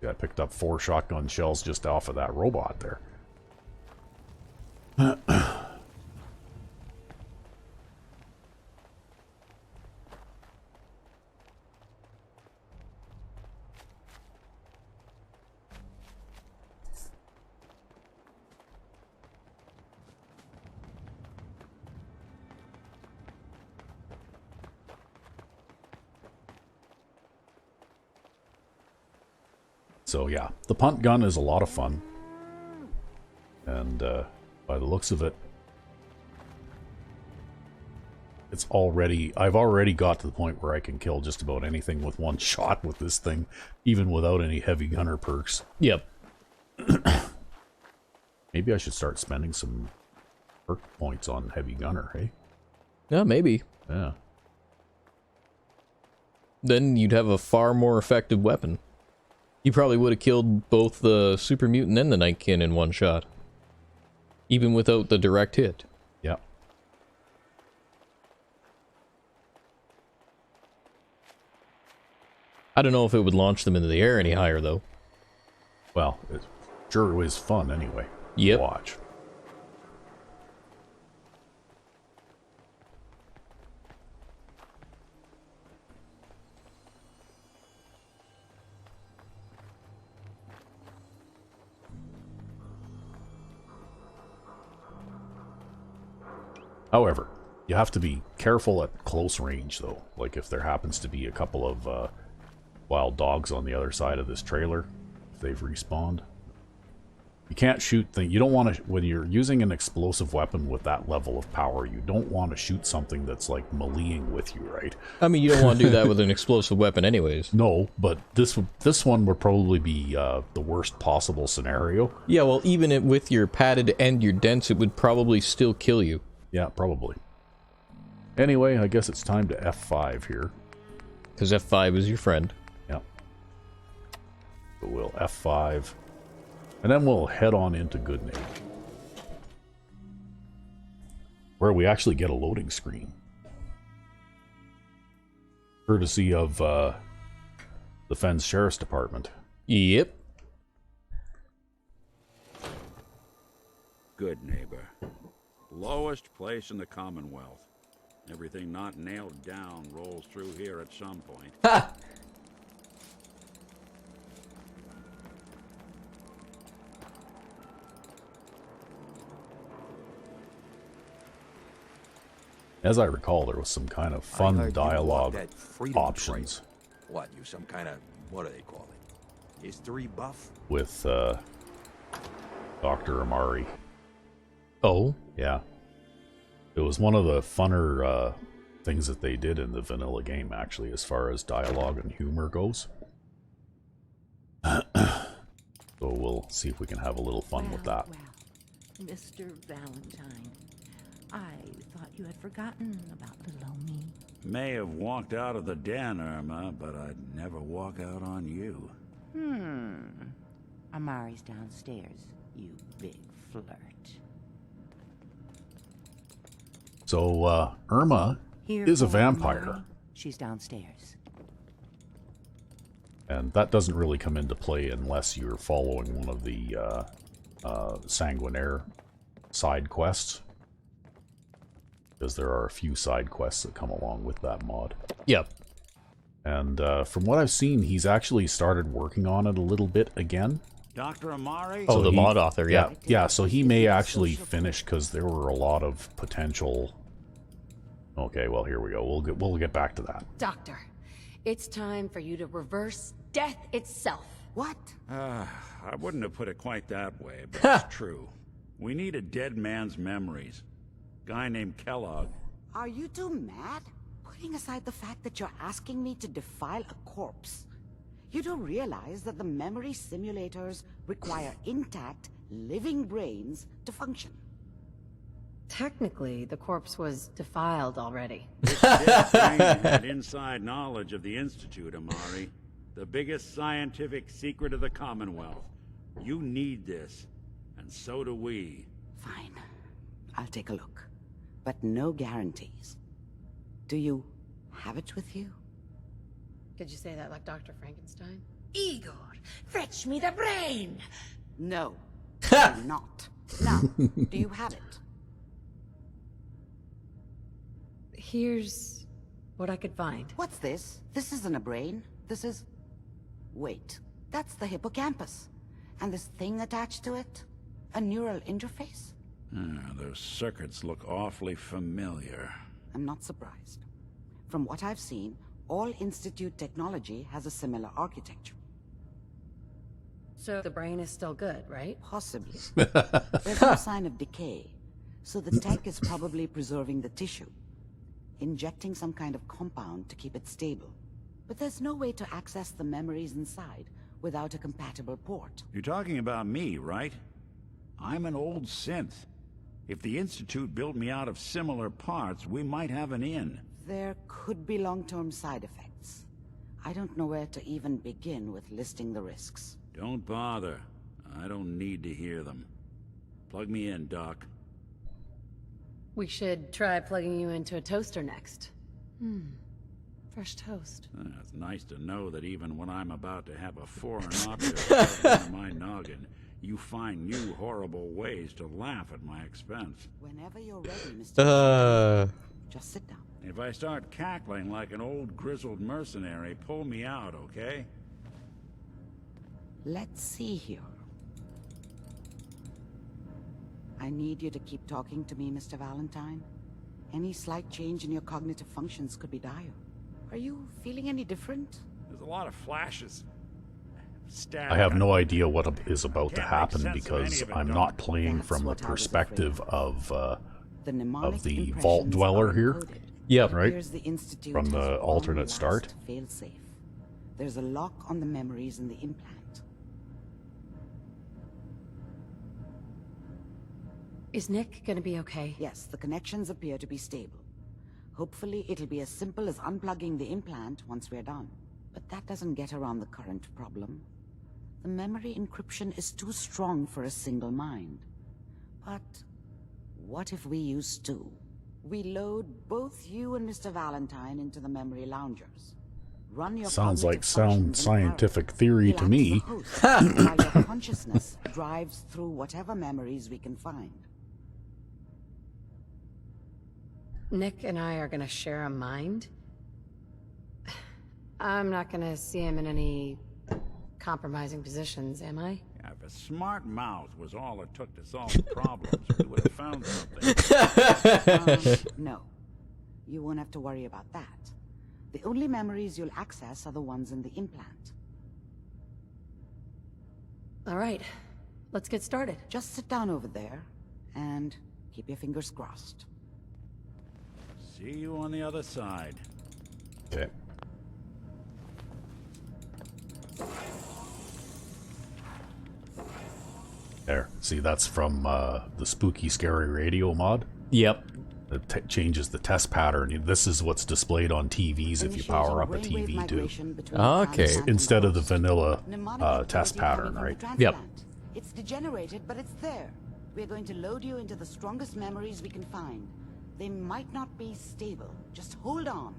Yeah, I picked up 4 shotgun shells just off of that robot there. So yeah, the punt gun is a lot of fun. And by the looks of it, I've already got to the point where I can kill just about anything with one shot with this thing, even without any heavy gunner perks. Yep. Maybe I should start spending some perk points on heavy gunner, hey? Yeah, maybe. Yeah. Then you'd have a far more effective weapon. You probably would have killed both the super mutant and the nightkin in one shot. Even without the direct hit. Yeah. I don't know if it would launch them into the air any higher, though. Well, it sure is fun anyway. Yep. Watch. However, you have to be careful at close range, though. Like if there happens to be a couple of wild dogs on the other side of this trailer, if they've respawned. You can't shoot things. You don't want to, when you're using an explosive weapon with that level of power, you don't want to shoot something that's like meleeing with you, right? I mean, you don't want to do that with an explosive weapon anyways. No, but this one would probably be the worst possible scenario. Yeah, well, even with your padded and your dense, it would probably still kill you. Yeah, probably. Anyway, I guess it's time to F5 here. Because F5 is your friend. Yep. So we'll F5. And then we'll head on into Goodname, where we actually get a loading screen. Courtesy of the Fens Sheriff's Department. Yep. Good neighbor. Lowest place in the Commonwealth. Everything not nailed down rolls through here at some point. Ha! As I recall, there was some kind of I fun heard you dialogue walk that freedom options trail. What, you some kind of, what do they call it? History buff? with Dr. Amari. Oh? Yeah. It was one of the funner things that they did in the vanilla game, actually, as far as dialogue and humor goes. So we'll See if we can have a little fun with that. Well, Mr. Valentine, I thought you had forgotten about little old me. May have walked out of the den, Irma, but I'd never walk out on you. Amari's downstairs, you big flirt. So, Irma Here is a for vampire. Amari. She's downstairs. And that doesn't really come into play unless you're following one of the Sanguinaire side quests. Because there are a few side quests that come along with that mod. Yep. And from what I've seen, he's actually started working on it a little bit again. Dr. Amari? Oh, the mod author, yeah. Yeah, so he may actually finish because there were a lot of potential... Okay, well, here we go. We'll get back to that. Doctor, it's time for you to reverse death itself. What? I wouldn't have put it quite that way, but it's true. We need a dead man's memories. Guy named Kellogg. Are you two mad? Putting aside the fact that you're asking me to defile a corpse, you do realize that the memory simulators require intact, living brains to function. Technically, the corpse was defiled already. This dead brain had inside knowledge of the Institute, Amari. The biggest scientific secret of the Commonwealth. You need this, and so do we. Fine. I'll take a look. But no guarantees. Do you have it with you? Could you say that like Dr. Frankenstein? Igor, fetch me the brain! No, I do not. Now, do you have it? Here's what I could find. What's this? This isn't a brain. This is... Wait, that's the hippocampus. And this thing attached to it? A neural interface? Those circuits look awfully familiar. I'm not surprised. From what I've seen, all Institute technology has a similar architecture. So the brain is still good, right? Possibly. There's no sign of decay, so the tech is probably preserving the tissue, injecting some kind of compound to keep it stable. But there's no way to access the memories inside without a compatible port. You're talking about me, right? I'm an old synth. If the Institute built me out of similar parts, we might have an in. There could be long-term side effects. I don't know where to even begin with listing the risks. Don't bother. I don't need to hear them. Plug me in, Doc. We should try plugging you into a toaster next. Fresh toast. It's nice to know that even when I'm about to have a foreign object shoved into my noggin, you find new horrible ways to laugh at my expense. Whenever you're ready, Mr. Just sit down. If I start cackling like an old grizzled mercenary, pull me out, okay? Let's see here. I need you to keep talking to me, Mr. Valentine. Any slight change in your cognitive functions could be dire. Are you feeling any different? There's a lot of flashes. I have no idea what is about to happen because I'm not playing from the perspective of the Vault Dweller here. Yep. Right? Here's the Institute From the has alternate one last start. fail-safe. There's a lock on the memories in the implant. Is Nick gonna be okay? Yes, the connections appear to be stable. Hopefully it'll be as simple as unplugging the implant once we're done. But that doesn't get around the current problem. The memory encryption is too strong for a single mind. But what if we use two? We load both you and Mr. Valentine into the memory loungers. Run your Sounds like cognitive sound functions in scientific parallel. theory to Relax me. the host, while your consciousness drives through whatever memories we can find. Nick and I are gonna share a mind. I'm not gonna see him in any compromising positions, am I? Yeah, if a smart mouth was all it took to solve the problems, we would have found something. No. You won't have to worry about that. The only memories you'll access are the ones in the implant. All right, let's get started. Just sit down over there and keep your fingers crossed. See you on the other side. Okay. There. See, that's from the Spooky Scary Radio mod. Yep. It changes the test pattern. This is what's displayed on TVs if you power up a TV too. Okay. Instead of the vanilla test pattern, right? Yep. It's degenerated, but it's there. We're going to load you into the strongest memories we can find. They might not be stable. Just hold on.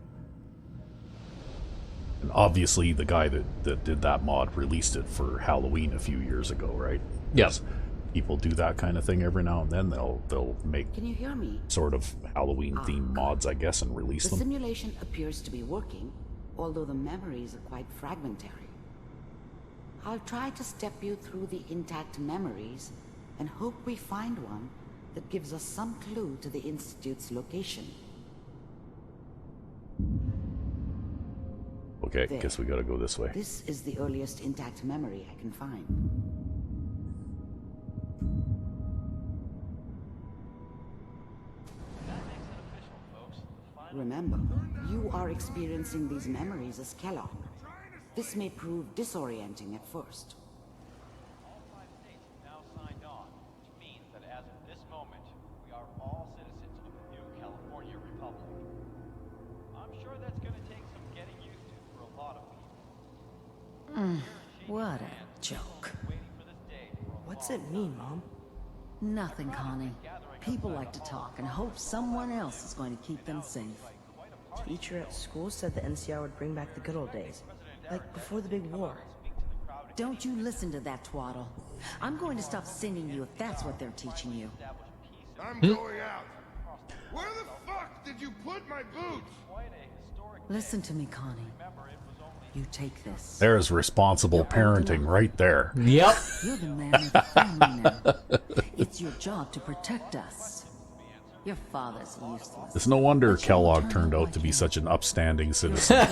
And obviously, the guy that did that mod released it for Halloween a few years ago, right? Yes. People do that kind of thing every now and then. They'll make Can you hear me? sort of Halloween-themed mods, I guess, and release The them. simulation appears to be working, although the memories are quite fragmentary. I'll try to step you through the intact memories and hope we find one that gives us some clue to the Institute's location. Okay, There. guess we gotta go this way. This is the earliest intact memory I can find. Remember, you are experiencing these memories as Kellogg. This may prove disorienting at first. All 5 states have now signed on, which means that as of this moment, we are all citizens of the new California Republic. I'm sure that's going to take some getting used to for a lot of people. What a joke. What's it mean, Mom? Nothing, Connie. People like to talk and hope someone else is going to keep them safe. Teacher at school said the NCR would bring back the good old days. Like before the big war. Don't you listen to that twaddle. I'm going to stop singing you if that's what they're teaching you. I'm going out. Where the fuck did you put my boots? Listen to me, Connie. You take this. There's responsible parenting right there. Yep. You're the man of the family now. It's your job to protect us. Your father's useless. It's no wonder But you Kellogg turn turned out out like to be him. such an upstanding citizen.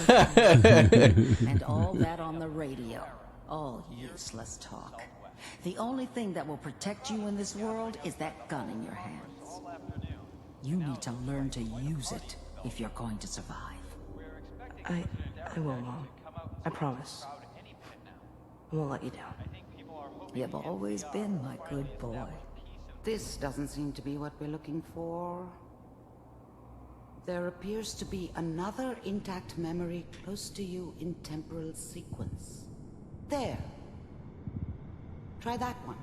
And all that on the radio. All useless talk. The only thing that will protect you in this world is that gun in your hands. You need to learn to use it if you're going to survive. I will, Mom. I promise. I won't let you down. You've always been my good boy. This doesn't seem to be what we're looking for. There appears to be another intact memory close to you in temporal sequence. There. Try that one.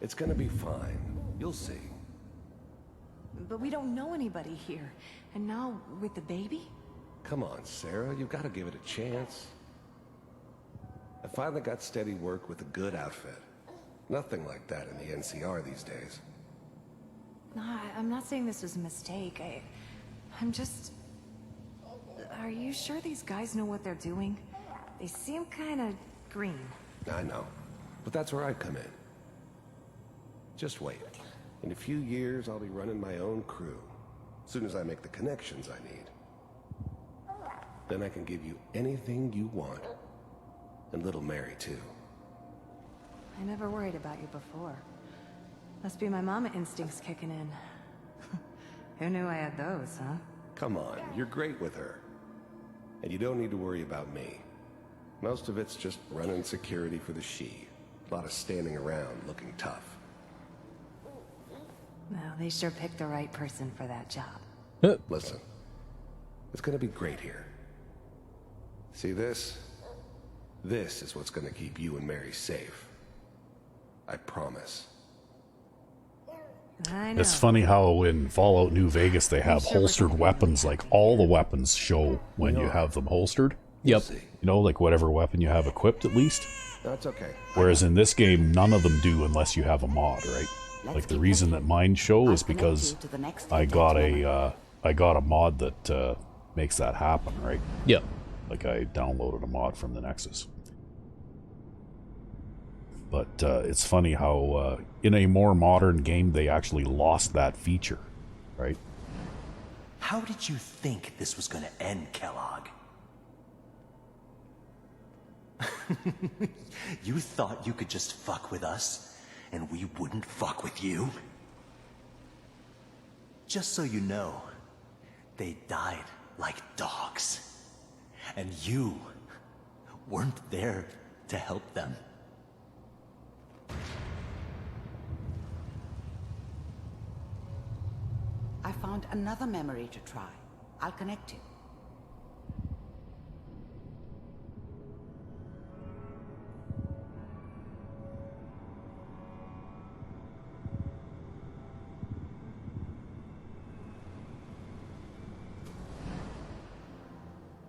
It's gonna be fine. You'll see. But we don't know anybody here. And now, with the baby? Come on, Sarah, you've got to give it a chance. I finally got steady work with a good outfit. Nothing like that in the NCR these days. No, I'm not saying this was a mistake. I'm just... Are you sure these guys know what they're doing? They seem kind of green. I know, but that's where I come in. Just wait. In a few years, I'll be running my own crew. As soon as I make the connections I need. Then I can give you anything you want. And little Mary, too. I never worried about you before. Must be my mama instincts kicking in. Who knew I had those, huh? Come on, you're great with her. And you don't need to worry about me. Most of it's just running security for the she. A lot of standing around looking tough. Well, they sure picked the right person for that job. Listen, it's gonna be great here. See this? This is what's gonna keep you and Mary safe. I promise. I know. It's funny how in Fallout New Vegas they have holstered weapons, like all the weapons show when you have them holstered. Yep. You know, like whatever weapon you have equipped at least. That's okay. Whereas in this game, none of them do unless you have a mod, right? Like the reason that mine show is because I got a mod that makes that happen, right? Yep. Like I downloaded a mod from the Nexus. But it's funny how in a more modern game they actually lost that feature, right? How did you think this was going to end, Kellogg? You thought you could just fuck with us, and we wouldn't fuck with you? Just so you know, they died like dogs. And you weren't there to help them. I found another memory to try. I'll connect it.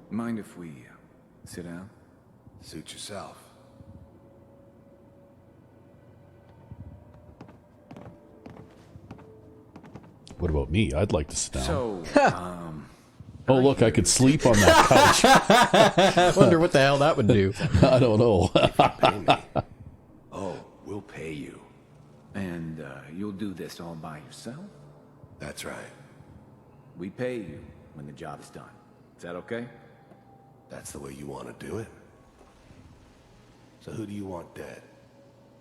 Mind if we sit down? Suit yourself. What about me? I'd like to sit down. So, oh, look, I could sleep on that couch. I wonder what the hell that would do. I don't know. Pay me. Oh, we'll pay you. And you'll do this all by yourself? That's right. We pay you when the job is done. Is that okay? That's the way you want to do it. So who do you want dead?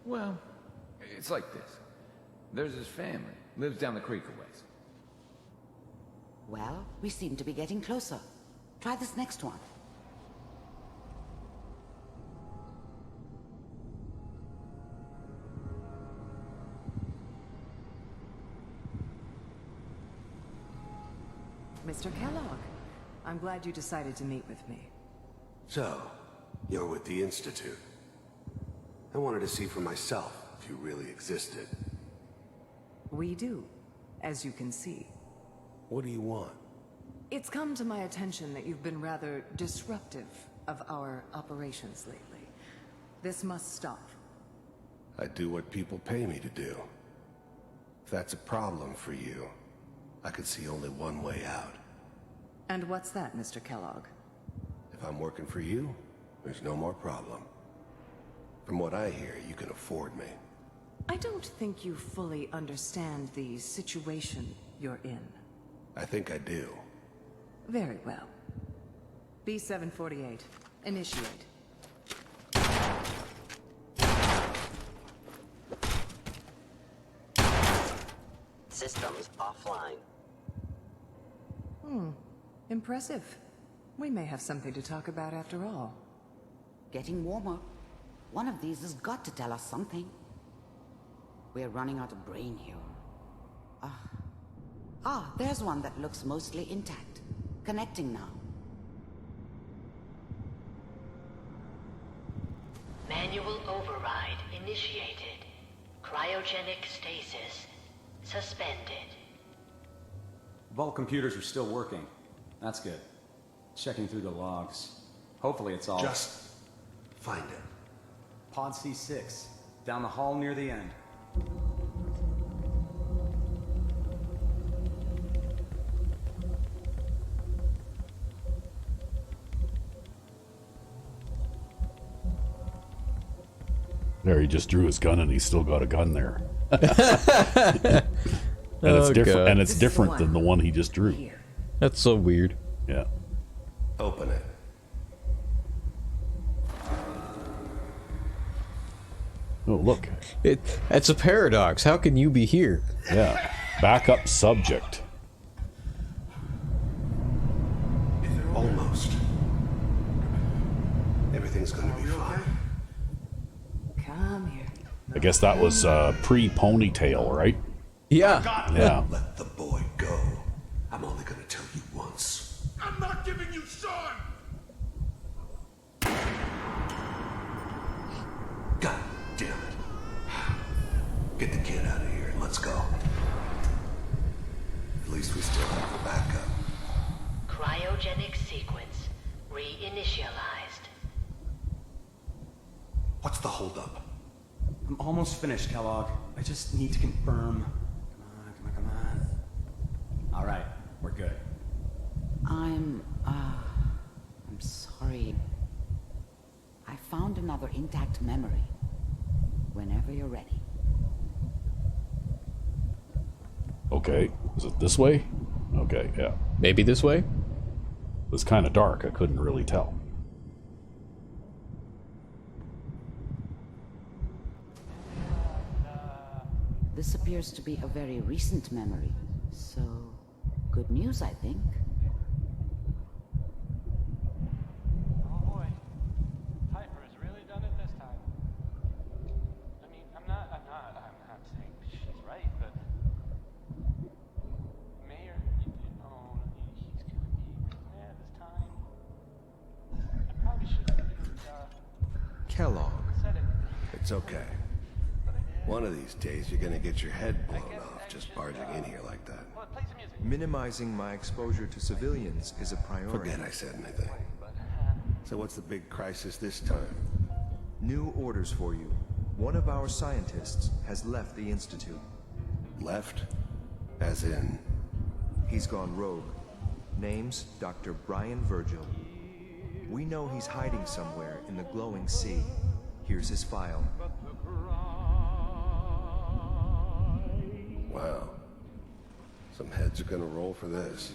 Well, it's like this. There's his family. Lives down the creek a ways. Well, we seem to be getting closer. Try this next one. Mr. Kellogg, I'm glad you decided to meet with me. So, you're with the Institute. I wanted to see for myself if you really existed. We do, as you can see. What do you want? It's come to my attention that you've been rather disruptive of our operations lately. This must stop. I do what people pay me to do. If that's a problem for you, I could see only one way out. And what's that, Mr. Kellogg? If I'm working for you, there's no more problem. From what I hear, you can afford me. I don't think you fully understand the situation you're in. I think I do. Very well. B-748, initiate. Systems offline. Impressive. We may have something to talk about after all. Getting warmer. One of these has got to tell us something. We're running out of brain here. There's one that looks mostly intact. Connecting now. Manual override initiated. Cryogenic stasis suspended. Vault computers are still working. That's good. Checking through the logs. Hopefully it's all... Just find it. Pod C6. Down the hall near the end. There, he just drew his gun and he's still got a gun there. And it's different, God. and it's different than the one he just drew. That's so weird. Yeah. Open it. Oh, look. It's a paradox. How can you be here? Yeah. Backup subject. Almost. Everything's gonna be fine. Come here. I guess that was pre-ponytail, right? Yeah. Yeah. Let the boy go. I'm only gonna tell you once. I'm not giving you Sean! God damn it. Get the kid out of here and let's go. At least we still have the backup. Cryogenic sequence reinitialized. What's the holdup? I'm almost finished, Kellogg. I just need to confirm. Come on. All right, we're good. I'm sorry. I found another intact memory. Whenever you're ready. Okay. Is it this way? Okay, yeah. Maybe this way? It was kind of dark. I couldn't really tell. This appears to be a very recent memory, so good news, I think. It's okay. One of these days, you're gonna get your head blown off just barging in here like that. Minimizing my exposure to civilians is a priority. Forget I said anything. So what's the big crisis this time? New orders for you. One of our scientists has left the Institute. Left? As in? He's gone rogue. Name's Dr. Brian Virgil. We know he's hiding somewhere in the glowing sea. Here's his file. Wow. Some heads are gonna roll for this.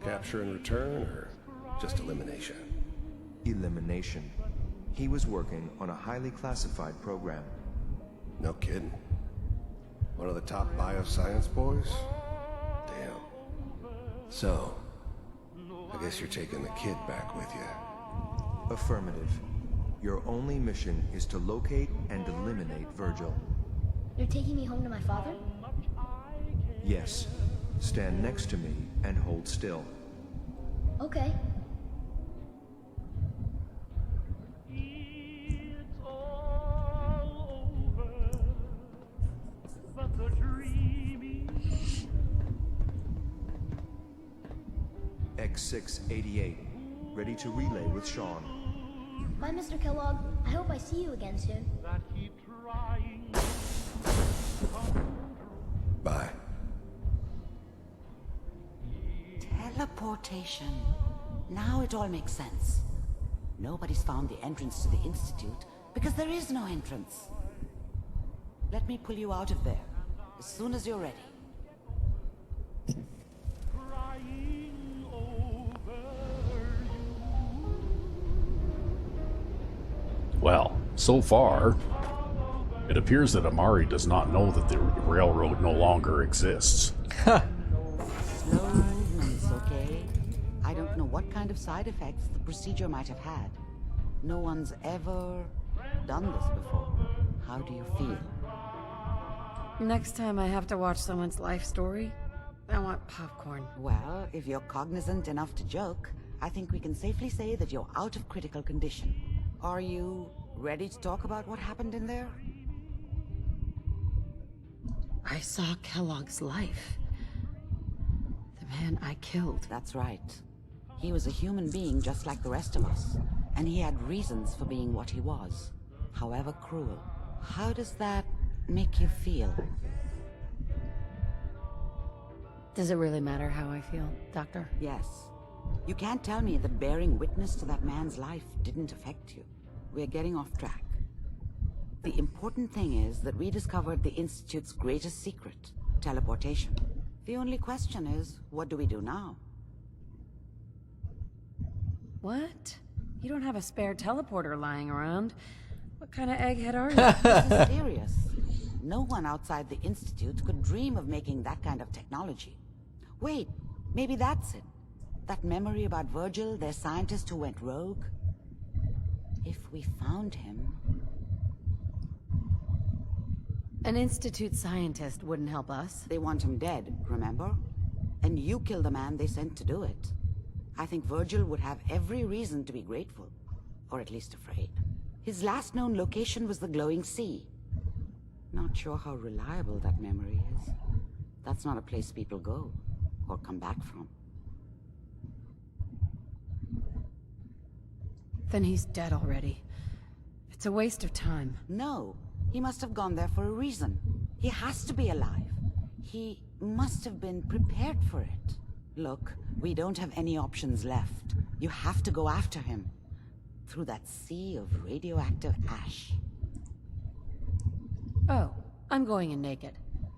Capture and return, or just elimination? Elimination. He was working on a highly classified program. No kidding. One of the top bioscience boys? Damn. So, I guess you're taking the kid back with you. Affirmative. Your only mission is to locate and eliminate Virgil. You're taking me home to my father? Yes. Stand next to me and hold still. Okay. X688. Ready to relay with Sean. Bye, Mr. Kellogg. I hope I see you again soon. Bye. Teleportation. Now it all makes sense. Nobody's found the entrance to the Institute because there is no entrance. Let me pull you out of there as soon as you're ready. Well, so far, it appears that Amari does not know that the railroad no longer exists. Slow movements, okay? I don't know what kind of side effects the procedure might have had. No one's ever done this before. How do you feel? Next time I have to watch someone's life story, I want popcorn. Well, if you're cognizant enough to joke, I think we can safely say that you're out of critical condition. Are you ready to talk about what happened in there? I saw Kellogg's life. The man I killed. That's right. He was a human being just like the rest of us. And he had reasons for being what he was, however cruel. How does that make you feel? Does it really matter how I feel, Doctor? Yes. You can't tell me that bearing witness to that man's life didn't affect you. We're getting off track. The important thing is that we discovered the Institute's greatest secret, teleportation. The only question is, what do we do now? What? You don't have a spare teleporter lying around. What kind of egghead are you? This is serious. No one outside the Institute could dream of making that kind of technology. Wait, maybe that's it. That memory about Virgil, their scientist who went rogue? If we found him... An Institute scientist wouldn't help us. They want him dead, remember? And you killed the man they sent to do it. I think Virgil would have every reason to be grateful. Or at least afraid. His last known location was the glowing sea. Not sure how reliable that memory is. That's not a place people go, or come back from. Then he's dead already. It's a waste of time. No, he must have gone there for a reason. He has to be alive. He must have been prepared for it. Look, we don't have any options left. You have to go after him. Through that sea of radioactive ash. Oh, I'm going in naked.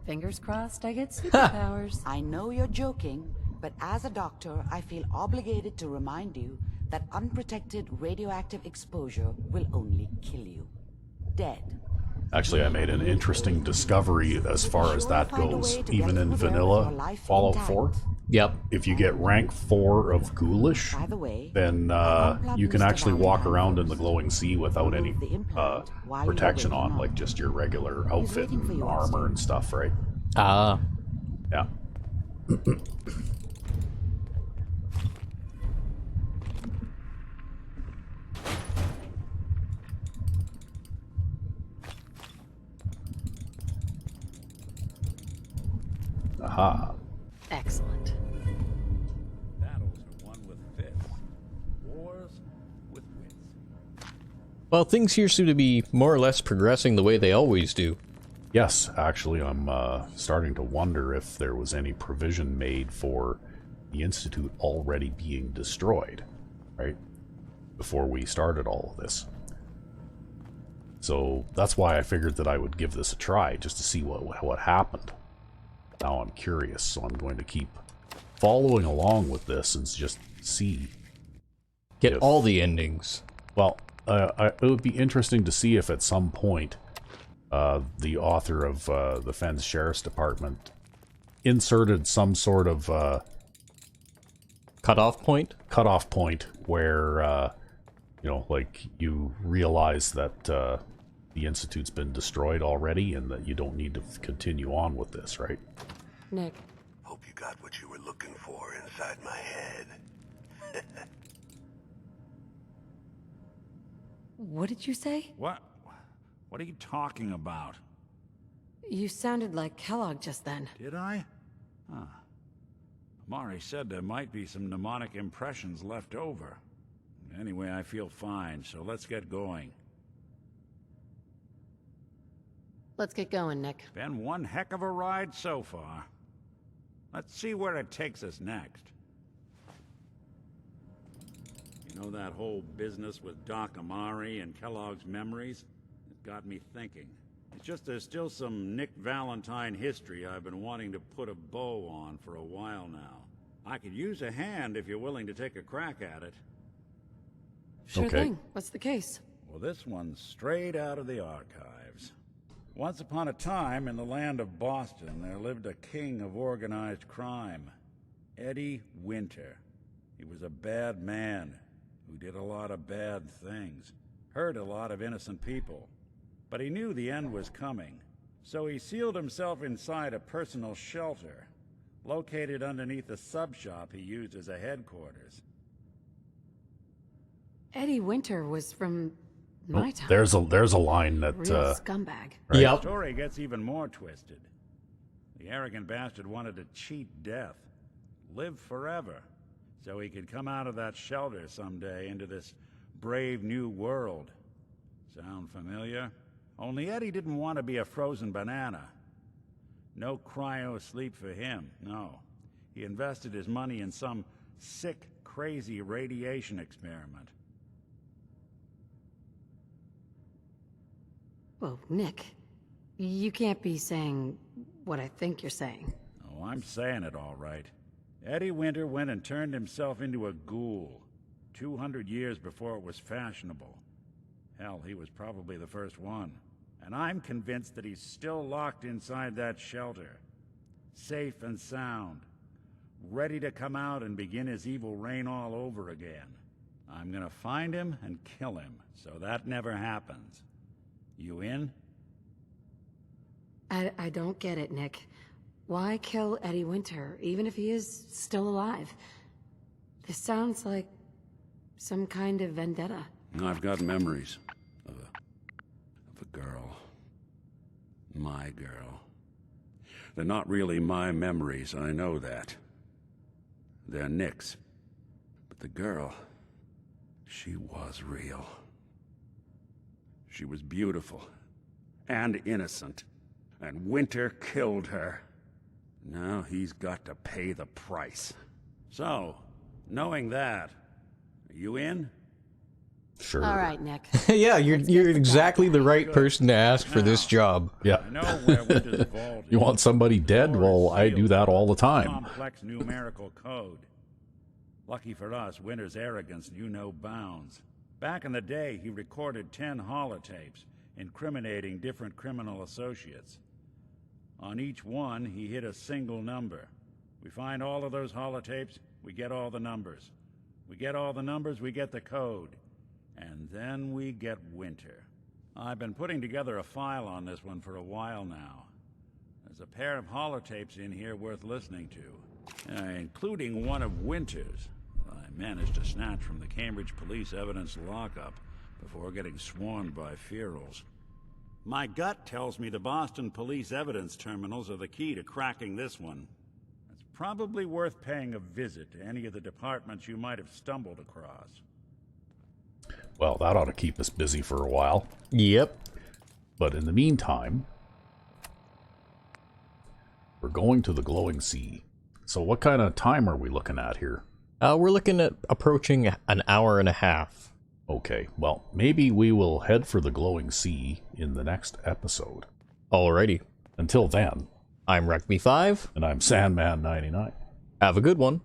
Fingers crossed I get superpowers. I know you're joking, but as a doctor, I feel obligated to remind you that unprotected radioactive exposure will only kill you. Dead. Actually, I made an interesting discovery as far as that goes, even in vanilla Fallout 4. Yep. If you get rank 4 of Ghoulish, then you can actually walk around in the glowing sea without any protection on, like just your regular outfit and armor and stuff, right? Ah. Yeah. Aha. Excellent. Battles are won with fists. Wars with wits. Well, things here seem to be more or less progressing the way they always do. Yes, actually, I'm starting to wonder if there was any provision made for the Institute already being destroyed, right? Before we started all of this. So that's why I figured that I would give this a try, just to see what happened. Now I'm curious, so I'm going to keep following along with this and just see. Get all the endings. Well, it would be interesting to see if at some point the author of the Fens Sheriff's Department inserted some sort of cutoff point? Cutoff point where, you know, like you realize that the Institute's been destroyed already and that you don't need to continue on with this, right? Nick. Hope you got what you were looking for inside my head. What did you say? What? What are you talking about? You sounded like Kellogg just then. Did I? Huh. Mari said there might be some mnemonic impressions left over. Anyway, I feel fine, so let's get going. Let's get going, Nick. Been one heck of a ride so far. Let's see where it takes us next. You know that whole business with Doc Amari and Kellogg's memories? It got me thinking. It's just there's still some Nick Valentine history I've been wanting to put a bow on for a while now. I could use a hand if you're willing to take a crack at it. Sure thing. What's the case? Well, this one's straight out of the archives. Once upon a time, in the land of Boston, there lived a king of organized crime, Eddie Winter. He was a bad man who did a lot of bad things, hurt a lot of innocent people. But he knew the end was coming, so he sealed himself inside a personal shelter, located underneath a sub-shop he used as a headquarters. Eddie Winter was from my town. There's a line that real scumbag. Right? The story gets even more twisted. The arrogant bastard wanted to cheat death, live forever, so he could come out of that shelter someday into this brave new world. Sound familiar? Only Eddie didn't want to be a frozen banana. No cryo sleep for him, no. He invested his money in some sick, crazy radiation experiment. Well, Nick, you can't be saying what I think you're saying. Oh, I'm saying it all right. Eddie Winter went and turned himself into a ghoul, 200 years before it was fashionable. Hell, he was probably the first one. And I'm convinced that he's still locked inside that shelter, safe and sound, ready to come out and begin his evil reign all over again. I'm gonna find him and kill him, so that never happens. You in? I don't get it, Nick. Why kill Eddie Winter, even if he is still alive? This sounds like some kind of vendetta. I've got memories of a girl. My girl. They're not really my memories, I know that. They're Nick's. But the girl, she was real. She was beautiful and innocent, and Winter killed her. Now he's got to pay the price. So, knowing that, are you in? Sure. All right, Nick. Yeah, you're exactly the right person to ask for this job. Yeah. I know where Winter's vault You want somebody dead? Well, I do that all the time. Complex numerical code. Lucky for us, Winter's arrogance knew no bounds. Back in the day, he recorded 10 holotapes, incriminating different criminal associates. On each one, he hit a single number. We find all of those holotapes, we get all the numbers. We get all the numbers, we get the code. And then we get Winter. I've been putting together a file on this one for a while now. There's a pair of holotapes in here worth listening to, including one of Winter's. I managed to snatch from the Cambridge police evidence lockup before getting swarmed by ferals. My gut tells me the Boston police evidence terminals are the key to cracking this one. probably worth paying a visit to any of the departments you might have stumbled across. Well, that ought to keep us busy for a while. Yep. But in the meantime, we're going to the glowing sea. So what kind of time are we looking at here? We're looking at approaching an hour and a half. Okay, well, maybe we will head for the glowing sea in the next episode. Alrighty. Until then, I'm Ep95. And I'm Sandman99. Have a good one.